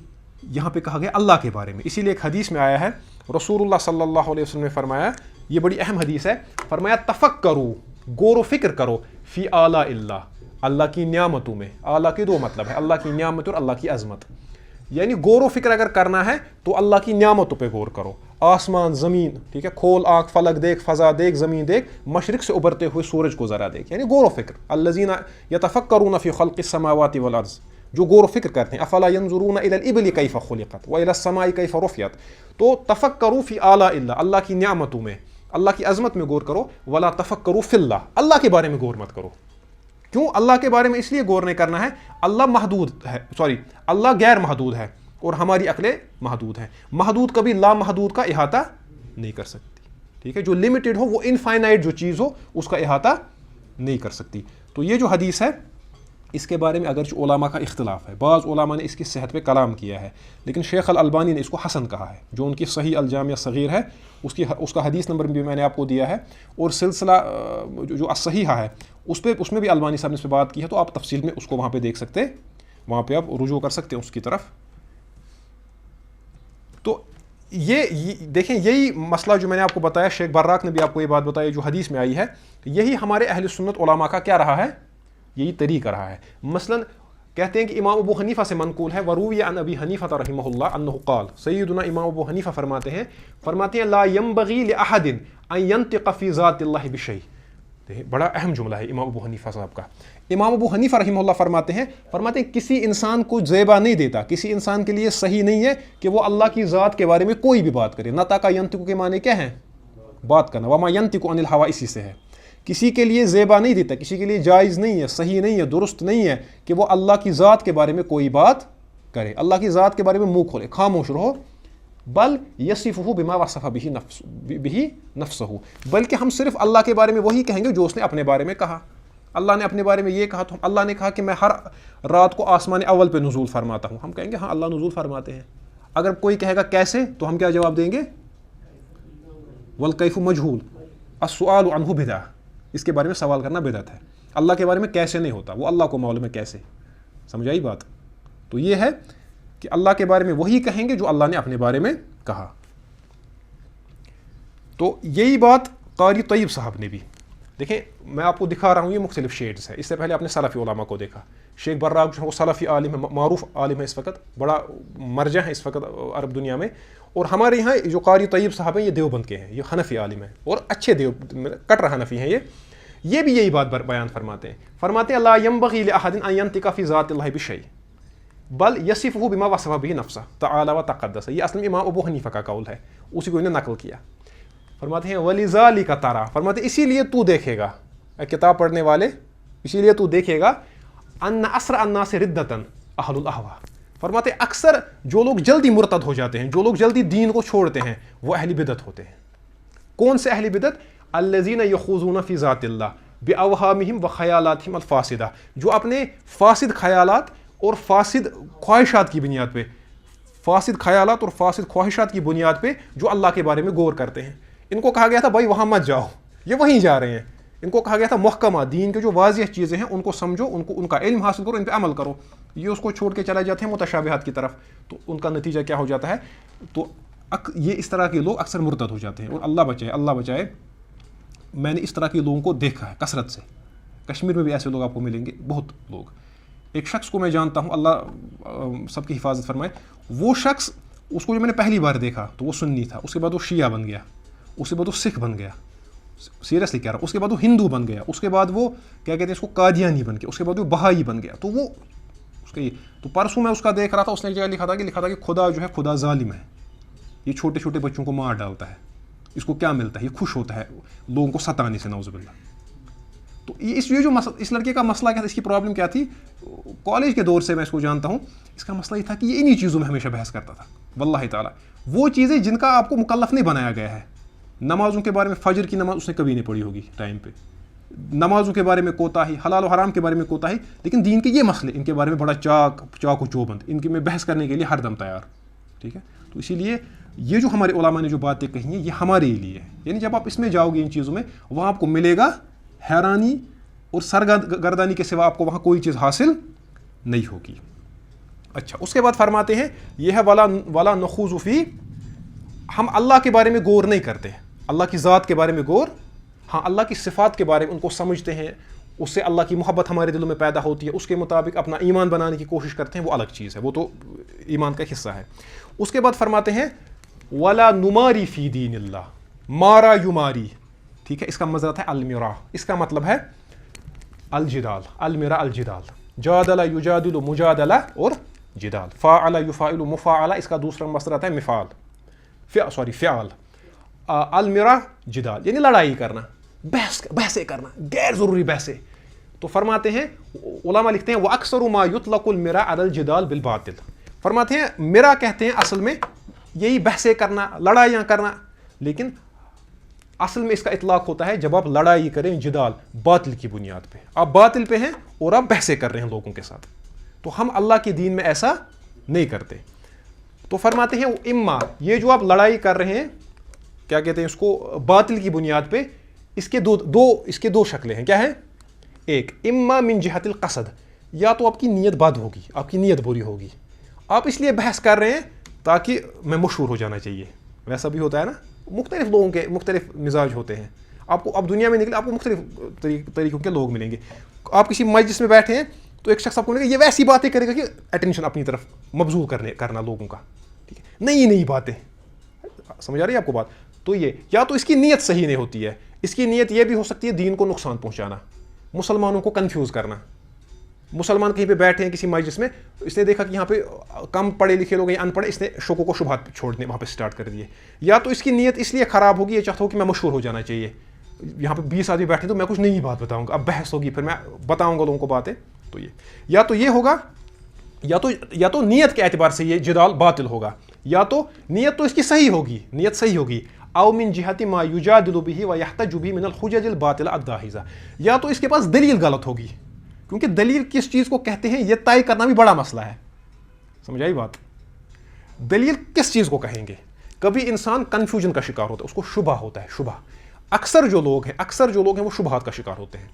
یہاں پہ کہا گیا اللہ کے بارے میں. اسی لیے ایک حدیث میں آیا ہے, رسول اللہ صلی اللہ علیہ وسلم نے فرمایا, یہ بڑی اہم حدیث ہے, فرمایا تفکروا, غور و فکر کرو, فی آلاء اللہ, اللہ کی نعمتوں میں. اعلیٰ کے دو مطلب ہے, اللہ کی نعمت اور اللہ کی عظمت. یعنی غور و فکر اگر کرنا ہے تو اللہ کی نعمتوں پہ غور کرو, آسمان زمین, ٹھیک ہے, کھول آنکھ, فلک دیکھ, فضا دیکھ, زمین دیکھ, مشرق سے ابھرتے ہوئے سورج کو ذرا دیکھ, یعنی غور و فکر. الذین یتفکرون فی خلق السماوات والارض, جو غور و فکر کرتے ہیں. افلا ینظرون الی الابل کیف خلقت والی السماء کیف رفعت. تو تفکروا فی آلاء اللہ, اللہ کی نعمتوں میں, اللہ کی عظمت میں غور کرو. ولا تفکروا فی اللہ, اللہ کے بارے میں غور مت کرو. کیوں اللہ کے بارے میں اس لیے غور نہیں کرنا ہے, اللہ محدود ہے, اللہ غیر محدود ہے اور ہماری عقلیں محدود ہیں. محدود کبھی لا محدود کا احاطہ نہیں کر سکتی. ٹھیک ہے. جو لمیٹڈ ہو, وہ انفائنائٹ جو چیز ہو, اس کا احاطہ نہیں کر سکتی. تو یہ جو حدیث ہے اس کے بارے میں اگرچہ علماء کا اختلاف ہے, بعض علماء نے اس کی صحت پہ کلام کیا ہے, لیکن شیخ الالبانی نے اس کو حسن کہا ہے. جو ان کی صحیح الجامع صغیر ہے اس کا حدیث نمبر بھی میں نے آپ کو دیا ہے, اور سلسلہ جو الصحیحہ ہے اس میں بھی البانی صاحب نے اس پہ بات کی ہے. تو آپ تفصیل میں اس کو وہاں پہ دیکھ سکتے, وہاں پہ آپ رجوع کر سکتے ہیں اس کی طرف. تو یہ دیکھیں, یہی مسئلہ جو میں نے آپ کو بتایا, شیخ براق نے بھی آپ کو یہ بات بتائی جو حدیث میں آئی ہے, یہی ہمارے اہل سنت علماء کا کیا رہا ہے, یہی طریقہ رہا ہے. مثلا کہتے ہیں کہ امام ابو حنیفہ سے منقول ہے, وروی عن ابی حنیفہ رحمہ اللہ انہ قال, سیدنا امام ابو حنیفہ فرماتے ہیں لا ينبغي لأحد ان ينطق فی ذات اللہ بشیء. بڑا اہم جملہ ہے امام ابو حنیفہ صاحب کا. امام ابو حنیفہ رحمہ اللہ فرماتے ہیں کسی انسان کو زیبا نہیں دیتا, کسی انسان کے لیے صحیح نہیں ہے کہ وہ اللہ کی ذات کے بارے میں کوئی بھی بات کرے. نطق ینطق کے معنی کیا ہیں, بات کرنا. وما ینطق عن الہویٰ اسی سے ہے. کسی کے لیے زیبا نہیں دیتا, کسی کے لیے جائز نہیں ہے, صحیح نہیں ہے, درست نہیں ہے کہ وہ اللہ کی ذات کے بارے میں کوئی بات کرے, اللہ کی ذات کے بارے میں منہ کھولے, خاموش رہو. بل یصفہ بما وصف بہ نفسہ, بلکہ ہم صرف اللہ کے بارے میں وہی کہیں گے جو اس نے اپنے بارے میں کہا. اللہ نے اپنے بارے میں یہ کہا, تو اللہ نے کہا کہ میں ہر رات کو آسمان اول پہ نزول فرماتا ہوں, ہم کہیں گے ہاں اللہ نزول فرماتے ہیں. اگر کوئی کہے گا کیسے, تو ہم کیا جواب دیں گے, والکیف مجہول السؤال عنہ بدعہ, اس کے بارے میں سوال کرنا بدعت ہے. اللہ کے بارے میں کیسے نہیں ہوتا, وہ اللہ کو معلوم ہے کیسے. سمجھ آئی بات؟ تو یہ ہے کہ اللہ کے بارے میں وہی کہیں گے جو اللہ نے اپنے بارے میں کہا. تو یہی بات قاری طیب صاحب نے بھی, دیکھیں میں آپ کو دکھا رہا ہوں, یہ مختلف شیڈز ہے. اس سے پہلے آپ نے سلفی علماء کو دیکھا. شیخ براق جو ہے وہ سلفی عالم ہے, معروف عالم ہے, اس وقت بڑا مرجع ہے اس وقت عرب دنیا میں. اور ہمارے یہاں جو قاری طیب صاحب ہیں یہ دیوبند کے ہیں, یہ حنفی عالم ہیں اور اچھے کٹر حنفی ہیں. یہ بھی یہی بات بیان فرماتے ہیں لا ينبغي لأحد ان ينطق في ذات الله بشيء بل یصفہ بما وصف بہ نفسہ تعالی و تقدس. یہ اصل میں امام ابو حنیفہ کا قول ہے, اسی کو انہوں نے نقل کیا. فرماتے ہیں وَلِذَلِكَ تَرَى, فرماتے ہیں اسی لیے تو دیکھے گا, کتاب پڑھنے والے, اسی لیے تو دیکھے گا ان اسرع الناس ردۃ اہل الاہواء. فرماتے ہیں اکثر جو لوگ جلدی مرتد ہو جاتے ہیں, جو لوگ جلدی دین کو چھوڑتے ہیں, وہ اہل بدعت ہوتے ہیں. کون سے اہل بدعت؟ الذین یخوضون فی ذات اللہ باوہامہم وخیالاتہم الفاسدہ, جو اپنے فاسد خیالات اور فاسد خواہشات کی بنیاد پہ, فاسد خیالات اور فاسد خواہشات کی بنیاد پہ جو اللہ کے بارے میں غور کرتے ہیں. ان کو کہا گیا تھا بھائی وہاں مت جاؤ, یہ وہیں جا رہے ہیں. ان کو کہا گیا تھا محکمہ دین کے جو واضح چیزیں ہیں ان کو سمجھو, ان کا علم حاصل کرو, ان پہ عمل کرو. یہ اس کو چھوڑ کے چلے جاتے ہیں متشابہات کی طرف. تو ان کا نتیجہ کیا ہو جاتا ہے, تو یہ اس طرح کے لوگ اکثر مرتد ہو جاتے ہیں. اور اللہ بچائے, میں نے اس طرح کے لوگوں کو دیکھا ہے کثرت سے. کشمیر میں بھی ایسے لوگ آپ کو ملیں گے, بہت لوگ. ایک شخص کو میں جانتا ہوں, اللہ سب کی حفاظت فرمائے. وہ شخص, اس کو جو میں نے پہلی بار دیکھا تو وہ سنی تھا, اس کے بعد وہ شیعہ بن گیا, اس کے بعد وہ سکھ بن گیا, سیریسلی کہہ رہا ہوں, اس کے بعد وہ ہندو بن گیا, اس کے بعد وہ کیا کہتے ہیں اس کو قادیانی بن گیا, اس کے بعد وہ بہائی بن گیا. تو وہ اس کا یہ, تو پرسوں میں اس کا دیکھ رہا تھا, اس نے ایک جگہ لکھا تھا کہ خدا جو ہے خدا ظالم ہے, یہ چھوٹے چھوٹے بچوں کو مار ڈالتا ہے, اس کو کیا ملتا ہے, یہ خوش ہوتا ہے لوگوں کو ستانے سے, نعوذ باللہ. تو یہ جو اس لڑکے کا مسئلہ کیا تھا, اس کی پرابلم کیا تھی, کالج کے دور سے میں اس کو جانتا ہوں, اس کا مسئلہ یہ تھا کہ یہ انہی چیزوں میں ہمیشہ بحث کرتا تھا. واللہ تعالیٰ وہ چیزیں جن کا آپ کو مکلف نہیں بنایا گیا ہے. نمازوں کے بارے میں, فجر کی نماز اس نے کبھی نہیں پڑھی ہوگی ٹائم پہ, نمازوں کے بارے میں کوتاہی, حلال و حرام کے بارے میں کوتاہی, لیکن دین کے یہ مسئلے ان کے بارے میں بڑا چاق و چوبند, ان کے میں بحث کرنے کے لیے ہر دم تیار. ٹھیک ہے, تو اسی لیے یہ جو ہمارے علماء نے جو باتیں کہی ہیں یہ ہمارے لیے ہے. یعنی جب آپ اس میں جاؤ گے ان چیزوں میں, وہاں آپ کو ملے گا حیرانی اور سرگردانی کے سوا آپ کو وہاں کوئی چیز حاصل نہیں ہوگی. اچھا, اس کے بعد فرماتے ہیں یہ ہے ولا نخوض فی, ہم اللہ کے بارے میں غور نہیں کرتے, اللہ کی ذات کے بارے میں غور, ہاں اللہ کی صفات کے بارے میں ان کو سمجھتے ہیں, اس سے اللہ کی محبت ہمارے دلوں میں پیدا ہوتی ہے, اس کے مطابق اپنا ایمان بنانے کی کوشش کرتے ہیں, وہ الگ چیز ہے, وہ تو ایمان کا حصہ ہے. اس کے بعد فرماتے ہیں ولا نماری فی دین اللہ, مارا یماری, ٹھیک ہے, اس کا مضرات ہے المرا, اس کا مطلب ہے الجدال, المرا الجدال, جادل یجادل مجادلہ اور جدال, فاعل یفاعل مفاعلہ, اس کا دوسرا مصدر ہے مفعال, فعل, المرا جدال یعنی لڑائی کرنا, بحثیں کرنا, غیر ضروری بحثیں. تو فرماتے ہیں علماء لکھتے ہیں وَأَكْثَرُ مَا يُطْلَقُ الْمِرَا عَلَى الْجِدَالِ بِالْبَاطِلِ, فرماتے ہیں مرا کہتے ہیں اصل میں یہی بحثیں کرنا, لڑائیاں کرنا, لیکن اصل میں اس کا اطلاق ہوتا ہے جب آپ لڑائی کریں جدال باطل کی بنیاد پہ, آپ باطل پہ ہیں اور آپ بحثیں کر رہے ہیں لوگوں کے ساتھ. تو ہم اللہ کے دین میں ایسا نہیں کرتے. تو فرماتے ہیں اما, یہ جو آپ لڑائی کر رہے ہیں کیا کہتے ہیں اس کو, باطل کی بنیاد پہ, اس کے دو شکلیں ہیں. کیا ہے؟ ایک اما من جہت القصد, یا تو آپ کی نیت بد ہوگی, آپ کی نیت بری ہوگی, آپ اس لیے بحث کر رہے ہیں تاکہ میں مشہور ہو جانا چاہیے. ویسا بھی ہوتا ہے نا, مختلف لوگوں کے مختلف مزاج ہوتے ہیں. آپ کو اب دنیا میں نکلے آپ کو مختلف طریقوں کے لوگ ملیں گے. آپ کسی مجلس میں بیٹھے ہیں تو ایک شخص آپ کو ملے گا, یہ ویسی باتیں کرے گا کہ اٹینشن اپنی طرف مبذول کرنا لوگوں کا, ٹھیک ہے, نئی باتیں. سمجھ آ رہی ہے آپ کو بات؟ تو یہ یا تو اس کی نیت صحیح نہیں ہوتی ہے, اس کی نیت یہ بھی ہو سکتی ہے دین کو نقصان پہنچانا, مسلمانوں کو کنفیوز کرنا. مسلمان کہیں پہ بیٹھے ہیں کسی مجلس میں, اس نے دیکھا کہ یہاں پہ کم پڑھے لکھے لوگ ہیں, ان پڑھے, اس نے شکوک و شبہات چھوڑنے وہاں پہ سٹارٹ کر دیے. یا تو اس کی نیت اس لیے خراب ہوگی, یہ چاہتا ہو کہ میں مشہور ہو جانا چاہیے, یہاں پہ 20 آدمی بیٹھے تو میں کچھ نئی بات بتاؤں گا, اب بحث ہوگی, پھر میں بتاؤں گا لوگوں کو باتیں. تو یہ یا تو یہ ہوگا, یا تو نیت کے اعتبار سے یہ جدال باطل ہوگا, یا تو نیت تو اس کی صحیح ہوگی, او من جہت ما یجادل به ویحتج به من الحجج الباطلہ الداحضہ, یا تو اس کے پاس دلیل غلط ہوگی, کیونکہ دلیل کس چیز کو کہتے ہیں یہ طے کرنا بھی بڑا مسئلہ ہے. سمجھ آئی بات؟ دلیل کس چیز کو کہیں گے؟ کبھی انسان کنفیوژن کا شکار ہوتا ہے, اس کو شبہ ہوتا ہے, شبہ. اکثر جو لوگ ہیں وہ شبہات کا شکار ہوتے ہیں.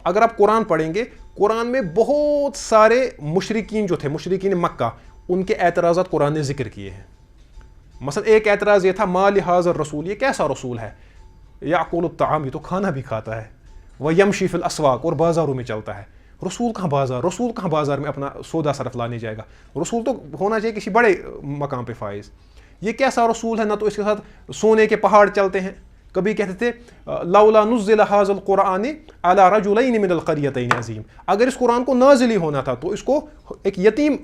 اگر آپ قرآن پڑھیں گے, قرآن میں بہت سارے مشرکین جو تھے, مشرکین مکہ, ان کے اعتراضات قرآن نے ذکر کیے ہیں. مثلا ایک اعتراض یہ تھا ما لہذا الرسول, یہ کیسا رسول ہے, یاکل الطعام, یہ تو کھانا بھی کھاتا ہے, ویمشی فی الاسواق, اور بازاروں میں چلتا ہے. رسول کہاں بازار میں اپنا سودا صرف لانے جائے گا, رسول تو ہونا چاہیے کسی بڑے مقام پہ فائز. یہ کیسا رسول ہے, نہ تو اس کے ساتھ سونے کے پہاڑ چلتے ہیں. کبھی کہتے تھے لولا نزل هذا القرآن على رجلين من القريتين عظیم, اگر اس قرآن کو نازل ہی ہونا تھا تو اس کو ایک یتیم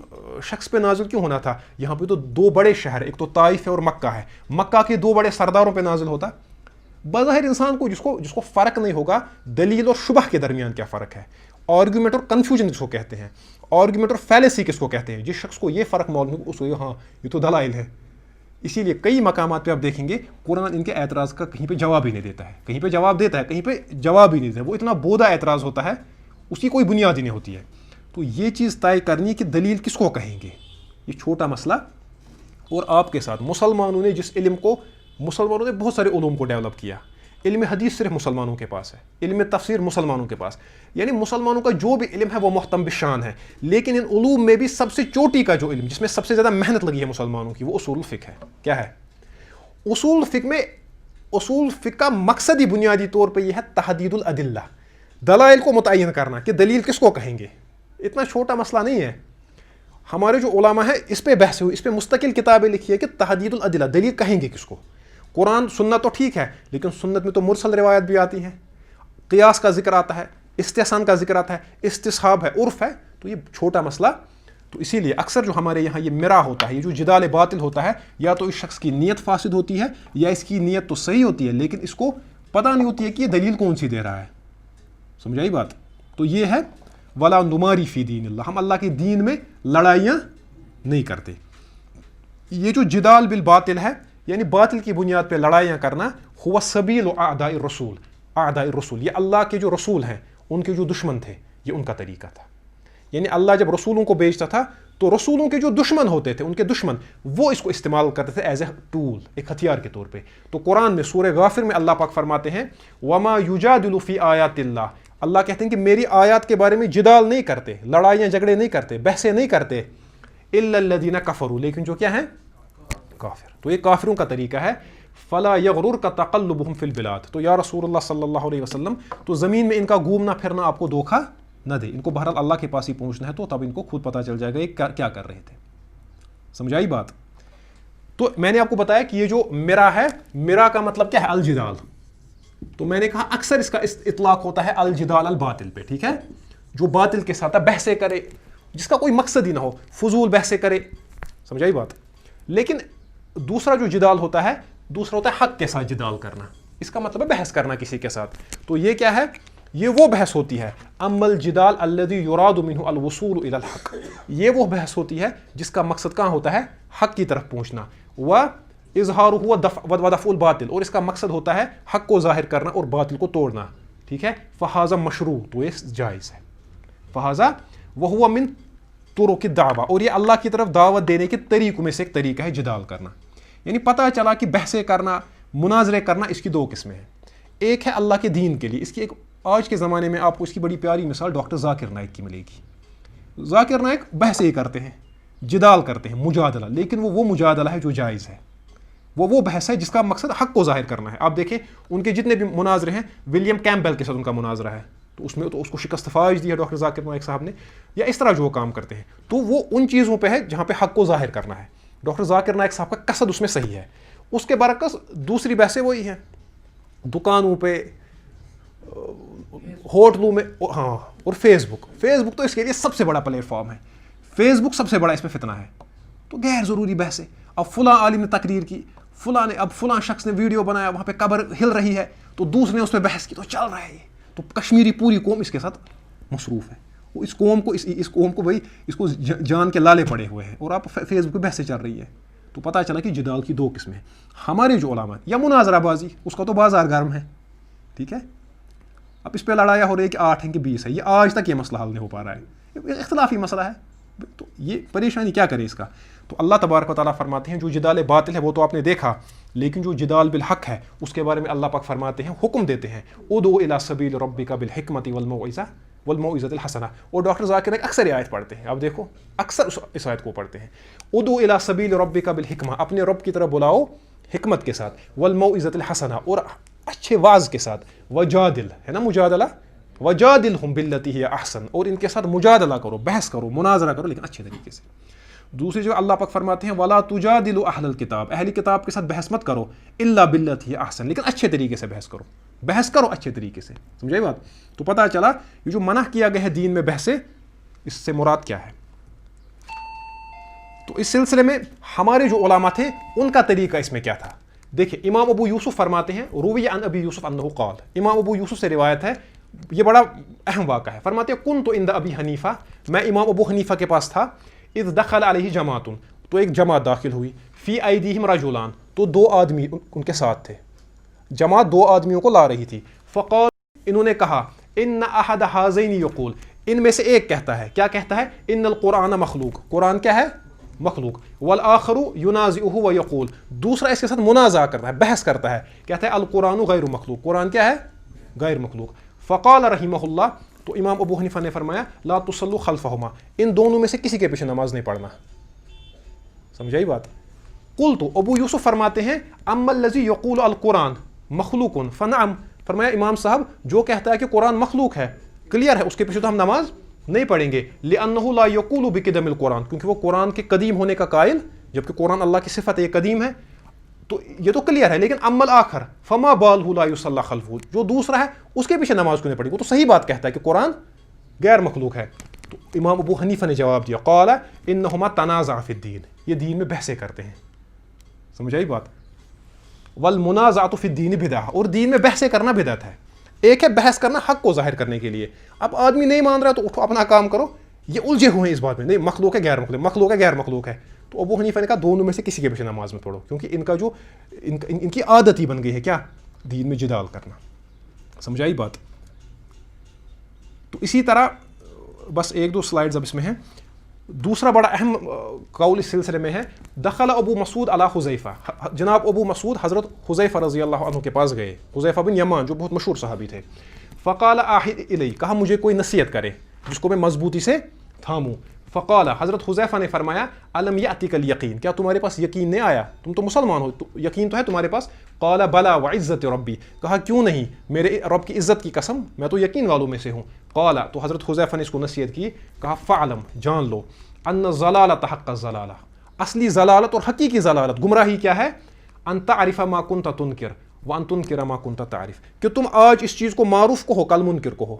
شخص پہ نازل کیوں ہونا تھا؟ یہاں پہ تو 2 بڑے شہر, ایک تو طائف ہے اور مکہ ہے, مکہ کے 2 بڑے سرداروں پہ نازل ہوتا. بظاہر انسان کو جس کو فرق نہیں ہوگا دلیل اور شبہ کے درمیان کیا فرق ہے, آرگیومنٹ اور کنفیوژن کس کو کہتے ہیں, آرگیومنٹ اور فیلیسی کس کو کہتے ہیں. جس شخص کو یہ فرق معلوم ہے اس کو ہاں یہ تو دلائل ہے. اسی لیے کئی مقامات پہ آپ دیکھیں گے قرآن ان کے اعتراض کا کہیں پہ جواب ہی نہیں دیتا ہے, کہیں پہ جواب دیتا ہے, کہیں پہ جواب ہی نہیں دیتا ہے. وہ اتنا بودا اعتراض ہوتا ہے, اس کی کوئی بنیاد ہی نہیں ہوتی ہے. تو یہ چیز طے کرنی ہے کہ دلیل کس کو کہیں گے, یہ چھوٹا مسئلہ. اور آپ کے ساتھ مسلمانوں نے جس علم کو, مسلمانوں نے بہت سارے علوم کو ڈیولپ کیا. علم حدیث صرف مسلمانوں کے پاس ہے, علم تفسیر مسلمانوں کے پاس, یعنی مسلمانوں کا جو بھی علم ہے وہ محتم بشان ہے. لیکن ان علوم میں بھی سب سے چوٹی کا جو علم, جس میں سب سے زیادہ محنت لگی ہے مسلمانوں کی, وہ اصول الفقہ ہے. کیا ہے اصول فقہ میں؟ اصول فقہ کا مقصد ہی بنیادی طور پہ یہ ہے تحدید الادلہ, دلائل کو متعین کرنا کہ دلیل کس کو کہیں گے. اتنا چھوٹا مسئلہ نہیں ہے. ہمارے جو علماء ہیں اس پہ بحث ہوئی, اس پہ مستقل کتابیں لکھی ہے کہ تحدید الادلہ, دلیل کہیں گے کس کو. قرآن سنت تو ٹھیک ہے, لیکن سنت میں تو مرسل روایت بھی آتی ہیں, قیاس کا ذکر آتا ہے, استحسان کا ذکر آتا ہے, استصحاب ہے, عرف ہے. تو یہ چھوٹا مسئلہ. تو اسی لیے اکثر جو ہمارے یہاں یہ مرا ہوتا ہے, یہ جو جدال باطل ہوتا ہے, یا تو اس شخص کی نیت فاسد ہوتی ہے, یا اس کی نیت تو صحیح ہوتی ہے لیکن اس کو پتہ نہیں ہوتی ہے کہ یہ دلیل کون سی دے رہا ہے. سمجھائی بات؟ تو یہ ہے ولا نماری فی دین اللہ، ہم اللہ کے دین میں لڑائیاں نہیں کرتے. یہ جو جدال بالباطل ہے یعنی باطل کی بنیاد پہ لڑائیاں کرنا، ہوا سبیل اعداء الرسول، اعداء الرسول، یہ اللہ کے جو رسول ہیں ان کے جو دشمن تھے یہ ان کا طریقہ تھا. یعنی اللہ جب رسولوں کو بھیجتا تھا تو رسولوں کے جو دشمن ہوتے تھے، ان کے دشمن، وہ اس کو استعمال کرتے تھے ایز اے ٹول، ایک ہتھیار کے طور پہ. تو قرآن میں سورہ غافر میں اللہ پاک فرماتے ہیں وما یجادل فی آیات اللہ، اللہ کہتے ہیں کہ میری آیات کے بارے میں جدال نہیں کرتے، لڑائیاں جھگڑے نہیں کرتے، بحثیں نہیں کرتے، الا الذین کفروا، لیکن جو کیا ہیں؟ کافر. تو یہ کافروں کا طریقہ ہے. فلا یغررک تقلبهم فی البلاد، تو یا رسول اللہ صلی اللہ علیہ وسلم تو زمین میں ان کا گھومنا پھرنا آپ کو دھوکہ نہ دے، ان کو بہرحال اللہ کے پاس ہی پہنچنا ہے، تو تب ان کو خود پتہ چل جائے گا یہ کیا کر رہے تھے. سمجھائی بات؟ تو میں نے آپ کو بتایا کہ یہ جو مرا ہے، مرا کا مطلب کیا ہے؟ الجدال. تو میں نے کہا اکثر اس کا اطلاق ہوتا ہے الجدال الباطل پہ، ٹھیک ہے، جو باطل کے ساتھ بحثیں کرے، جس کا کوئی مقصد ہی نہ ہو، فضول بحثیں کرے. سمجھائی بات؟ لیکن دوسرا جو جدال ہوتا ہے، دوسرا ہوتا ہے حق کے ساتھ جدال کرنا، اس کا مطلب ہے بحث کرنا کسی کے ساتھ. تو یہ کیا ہے؟ یہ وہ بحث ہوتی ہے اما الجدال الذي يراد منه الوصول الى الحق، یہ وہ بحث ہوتی ہے جس کا مقصد کہاں ہوتا ہے؟ حق کی طرف پہنچنا. واظهاره ودفع الباطل، اور اس کا مقصد ہوتا ہے حق کو ظاہر کرنا اور باطل کو توڑنا، ٹھیک ہے. فهذا مشروع، تو یہ جائز ہے. فهذا وهو من طرق الدعوہ، اور یہ اللہ کی طرف دعوت دینے کے طریقوں میں سے ایک طریقہ ہے جدال کرنا. یعنی پتہ چلا کہ بحثیں کرنا، مناظرے کرنا، اس کی دو قسمیں ہیں. ایک ہے اللہ کے دین کے لیے، اس کی ایک آج کے زمانے میں آپ کو اس کی بڑی پیاری مثال ڈاکٹر ذاکر نائک کی ملے گی. ذاکر نائک بحثیں کرتے ہیں، جدال کرتے ہیں، مجادلہ، لیکن وہ مجادلہ ہے جو جائز ہے، وہ بحث ہے جس کا مقصد حق کو ظاہر کرنا ہے. آپ دیکھیں ان کے جتنے بھی مناظرے ہیں، ولیم کیمپبیل کے ساتھ ان کا مناظرہ ہے، تو اس کو شکست فاش دی ہے ڈاکٹر ذاکر نائک صاحب نے، یا اس طرح جو کام کرتے ہیں. تو وہ ان چیزوں پہ ہے جہاں پہ حق کو ظاہر کرنا ہے. ڈاکٹر ذاکر نائک صاحب کا قصد اس میں صحیح ہے. اس کے برعکس دوسری بحثیں وہی ہیں، دکانوں پہ، ہوٹلوں میں، ہاں، اور فیس بک تو اس کے لیے سب سے بڑا پلیٹ فارم ہے. فیس بک سب سے بڑا اس میں فتنہ ہے. تو غیر ضروری بحثیں، اب فلاں عالم نے تقریر کی، فلاں شخص نے ویڈیو بنایا، وہاں پہ قبر ہل رہی ہے، تو دوسرے نے اس پہ بحث کی، تو چل رہا ہے یہ. تو کشمیری پوری قوم اس کے ساتھ مصروف ہے. وہ اس قوم کو بھائی اس کو جان کے لالے پڑے ہوئے ہیں، اور آپ فیس بک پہ بحثیں چل رہی ہے. تو پتہ چلا کہ جدال کی دو قسمیں ہیں. ہمارے جو علماء، یا مناظرہ بازی، اس کا تو بازار گرم ہے، ٹھیک ہے. اب اس پہ لڑائیاں ہو رہی ہے کہ 8 ہیں کہ 20 ہے، یہ آج تک یہ مسئلہ حل نہیں ہو پا رہا ہے، یہ اختلافی مسئلہ ہے. تو یہ پریشانی کیا کرے اس کا؟ تو اللہ تبارک و تعالیٰ فرماتے ہیں جو جدال باطل ہے وہ تو آپ نے دیکھا، لیکن جو جدال بالحق ہے اس کے بارے میں اللہ پاک فرماتے ہیں، حکم دیتے ہیں ادعو الی سبیل ربک بالحکمۃ والموعظۃ الحسنہ. اور ڈاکٹر ذاکر نائک اکثر یہ آیت پڑھتے ہیں، آپ دیکھو اکثر اس آیت کو پڑھتے ہیں، ادعو الی سبیل ربک بالحکمہ، اپنے رب کی طرف بلاؤ حکمت کے ساتھ، والموعظۃ الحسنہ، اور اچھے واعظ کے ساتھ، وجادل ہے نا مجادلہ، وجادلہم باللتی ہی احسن، اور ان کے ساتھ مجادلہ کرو، بحث کرو، مناظرہ کرو، لیکن اچھے طریقے سے. دوسری جو اللہ پاک فرماتے ہیں ولا تجادلوا اہل الکتاب، اہل کتاب کے ساتھ بحث مت کرو، الا باللتی ہی احسن، لیکن اچھے طریقے سے بحث کرو اچھے طریقے سے. سمجھائی بات؟ تو پتہ چلا یہ جو منع کیا گیا ہے دین میں بحثیں، اس سے مراد کیا ہے. تو اس سلسلے میں ہمارے جو علماء تھے ان کا طریقہ اس میں کیا تھا. دیکھیں امام ابو یوسف فرماتے ہیں، روی عن ابی یوسف انہ قال، امام ابو یوسف سے روایت ہے، یہ بڑا اہم واقعہ ہے. فرماتے ہیں کنت عند ابی حنیفہ، میں امام ابو حنیفہ کے پاس تھا، اذ دخل علیہ جماعت، تو ایک جماعت داخل ہوئی، فی ایدیہم رجلان، تو 2 آدمی ان کے ساتھ تھے، جماعت 2 آدمیوں کو لا رہی تھی. فقال، انہوں نے کہا، ان احد ہذین یقول، ان میں سے ایک کہتا ہے، کیا کہتا ہے؟ ان القرآن مخلوق، قرآن کیا ہے؟ مخلوق. والآخر ینازعہ ویقول، دوسرا اس کے ساتھ منازعہ کرتا ہے، بحث کرتا ہے، کہتا ہے القرآن غیر مخلوق، قرآن کیا ہے؟ غیر مخلوق. فقال رحمہ اللہ، تو امام ابو حنیفہ نے فرمایا لا تصلوا خلفہما، ان دونوں میں سے کسی کے پیچھے نماز نہیں پڑھنا. سمجھائی بات؟ قلت، ابو یوسف فرماتے ہیں اما الذی یقول القرآن مخلوق فنعم، فرمایا امام صاحب جو کہتا ہے کہ قرآن مخلوق ہے، کلیئر ہے، اس کے پیچھے تو ہم نماز نہیں پڑھیں گے. لأنہ لا یقول بقدم القرآن، کیونکہ وہ قرآن کے قدیم ہونے کا قائل، جبکہ قرآن اللہ کی صفت ہے، یہ قدیم ہے، تو یہ تو کلیئر ہے. لیکن اما الآخر فما بالہ لا یصلی خلفہ، جو دوسرا ہے اس کے پیچھے نماز کیوں نہیں پڑھی، وہ تو صحیح بات کہتا ہے کہ قرآن غیر مخلوق ہے. تو امام ابو حنیفہ نے جواب دیا قال انہما تنازع فی الدین، یہ دین میں بحثیں کرتے ہیں. سمجھ آئی بات؟ والمنازعۃ فی الدین بدعہ، اور دین میں بحثیں کرنا بدعت ہے. ایک ہے بحث کرنا حق کو ظاہر کرنے کے لیے. اب آدمی نہیں مان رہا تو اٹھو اپنا کام کرو. یہ الجھے ہوئے ہیں اس بات میں, نہیں مخلوق ہے غیر مخلوق, مخلوق ہے غیر مخلوق ہے. تو ابو حنیفہ نے کہا دونوں میں سے کسی کے پیچھے نماز میں پڑھو, کیونکہ ان کا جو ان کی عادت ہی بن گئی ہے کیا, دین میں جدال کرنا. سمجھائی بات. تو اسی طرح بس ایک دو سلائڈز اب اس میں ہیں. دوسرا بڑا اہم قول اس سلسلے میں ہے, دخل ابو مسعود علی حذیفہ, جناب ابو مسعود حضرت حذیفہ رضی اللہ عنہ کے پاس گئے, حذیفہ بن یمان جو بہت مشہور صحابی تھے. فقال آحد الی, کہا مجھے کوئی نصیحت کرے جس کو میں مضبوطی سے تھاموں. فقال, حضرت حذیفہ نے فرمایا, الم یأتک الیقین, کیا تمہارے پاس یقین نہیں آیا, تم تو مسلمان ہو, یقین تو ہے تمہارے پاس. قال بلا وعزت ربی, کہا کیوں نہیں, میرے رب کی عزت کی قسم میں تو یقین والوں میں سے ہوں. قال, تو حضرت حذیفہ نے اس کو نصیحت کی, کہا فعلم, جان لو, ان الضلالۃ حق الضلالہ, اصلی ضلالت اور حقیقی ضلالت گمراہی کیا ہے, ان تعرف ما کنت تنکر وان تنکر ما کنت تعرف, کہ تم آج اس چیز کو معروف کہو کل منکر کہو,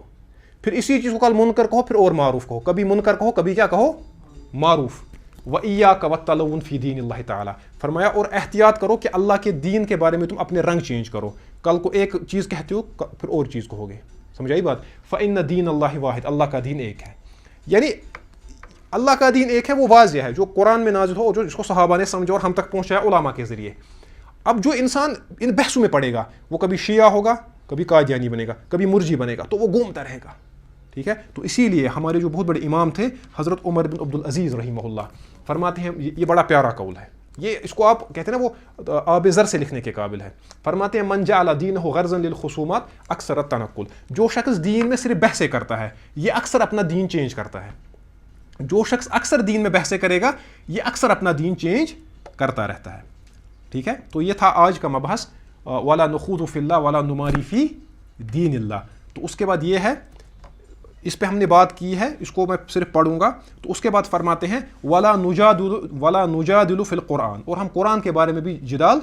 پھر اسی چیز کو کل منکر کہو پھر اور معروف کہو, کبھی منکر کہو کبھی کیا کہو, معروف. وَإِيَّاكَ وَالتَّلَوُّنَ فِي دِينِ اللَّهِ تَعَالَى, فرمایا اور احتیاط کرو کہ اللہ کے دین کے بارے میں تم اپنے رنگ چینج کرو, کل کو ایک چیز کہتے ہو پھر اور چیز کہو گے. سمجھائی بات. فَإِنَّ دِينَ اللَّهِ واحد, اللہ کا دین ایک ہے. یعنی اللہ کا دین ایک ہے, وہ واضح ہے, جو قرآن میں نازل ہو, جو جس کو صحابہ نے سمجھا اور ہم تک پہنچایا علماء کے ذریعے. اب جو انسان ان بحثوں میں پڑے گا وہ کبھی شیعہ ہوگا, کبھی قادیانی بنے گا, کبھی مرجی بنے گا, تو وہ گھومتا رہے گا. ٹھیک ہے. تو اسی لیے ہمارے جو بہت بڑے امام تھے حضرت عمر بن عبدالعزیز رحمہ اللہ, فرماتے ہیں, یہ بڑا پیارا قول ہے, یہ اس کو آپ کہتے ہیں نا وہ آب زر سے لکھنے کے قابل ہے. فرماتے ہیں من جعل دینہ غرضا للخصومات اکثر التنقل, جو شخص دین میں صرف بحثیں کرتا ہے یہ اکثر اپنا دین چینج کرتا ہے. جو شخص اکثر دین میں بحثیں کرے گا یہ اکثر اپنا دین چینج کرتا رہتا ہے. ٹھیک ہے. تو یہ تھا آج کا مبحث, ولا نخوض فی اللہ ولا نماری فی دین اللہ. تو اس کے بعد یہ ہے, اس پہ ہم نے بات کی ہے, اس کو میں صرف پڑھوں گا. تو اس کے بعد فرماتے ہیں ولا نجادل فی القرآن, اور ہم قرآن کے بارے میں بھی جدال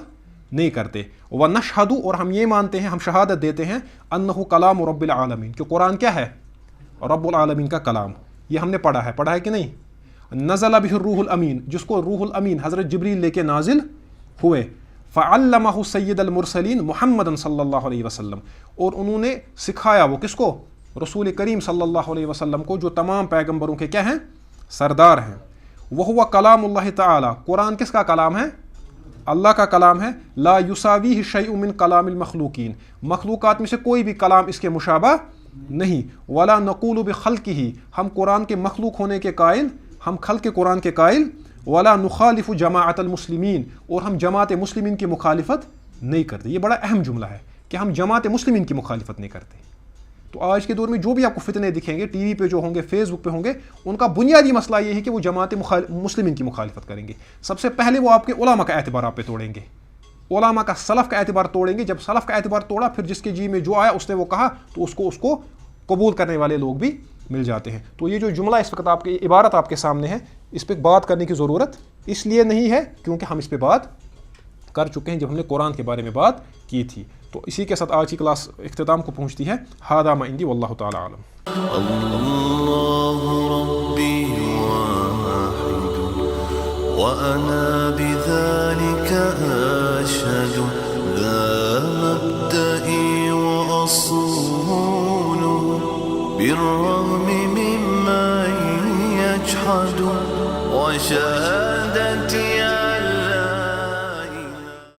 نہیں کرتے. ونشہد, اور ہم یہ مانتے ہیں, ہم شہادت دیتے ہیں, انہ کلام رب العالمین, کہ قرآن کیا ہے, رب العالمین کا کلام. یہ ہم نے پڑھا ہے کہ نہیں. نزل بہ الروح الامین, جس کو روح الامین حضرت جبریل لے کے نازل ہوئے. فعلمہ سید المرسلین محمد صلی اللہ علیہ وسلم, اور انہوں نے سکھایا وہ کس کو, رسول کریم صلی اللہ علیہ وسلم کو, جو تمام پیغمبروں کے کیا ہیں, سردار ہیں. وہو کلام اللہ تعالی, قرآن کس کا کلام ہے, اللہ کا کلام ہے. لا یساویہ شیء من کلام المخلوقین, مخلوقات میں سے کوئی بھی کلام اس کے مشابہ نہیں. ولا نقول بخلقہ, ہم قرآن کے مخلوق ہونے کے قائل, ہم خلق قرآن کے قائل. ولا نخالف جماعت المسلمین, اور ہم جماعت مسلمین کی مخالفت نہیں کرتے. یہ بڑا اہم جملہ ہے کہ ہم جماعت مسلمین کی مخالفت نہیں کرتے. تو آج کے دور میں جو بھی آپ کو فتنے دکھیں گے, ٹی وی پہ جو ہوں گے, فیس بک پہ ہوں گے, ان کا بنیادی مسئلہ یہ ہے کہ وہ جماعت مسلمین کی مخالفت کریں گے. سب سے پہلے وہ آپ کے علماء کا اعتبار آپ پہ توڑیں گے, علماء کا سلف کا اعتبار توڑیں گے. جب سلف کا اعتبار توڑا, پھر جس کے جی میں جو آیا اس نے وہ کہا, تو اس کو قبول کرنے والے لوگ بھی مل جاتے ہیں. تو یہ جو جملہ اس وقت آپ کی عبارت آپ کے سامنے ہے, اس پہ بات کرنے کی ضرورت اس لیے نہیں ہے کیونکہ ہم اس پہ بات کر چکے ہیں جب ہم نے قرآن کے بارے میں بات کی تھی. تو اسی کے ساتھ آج کی کلاس اختتام کو پہنچتی ہے. ھذا ما عندی واللہ تعالی عالم. اللہ ربی واحد وانا بذلك اشهد لا مبدئي واصول بالرغم ممن يجحد وشهادتي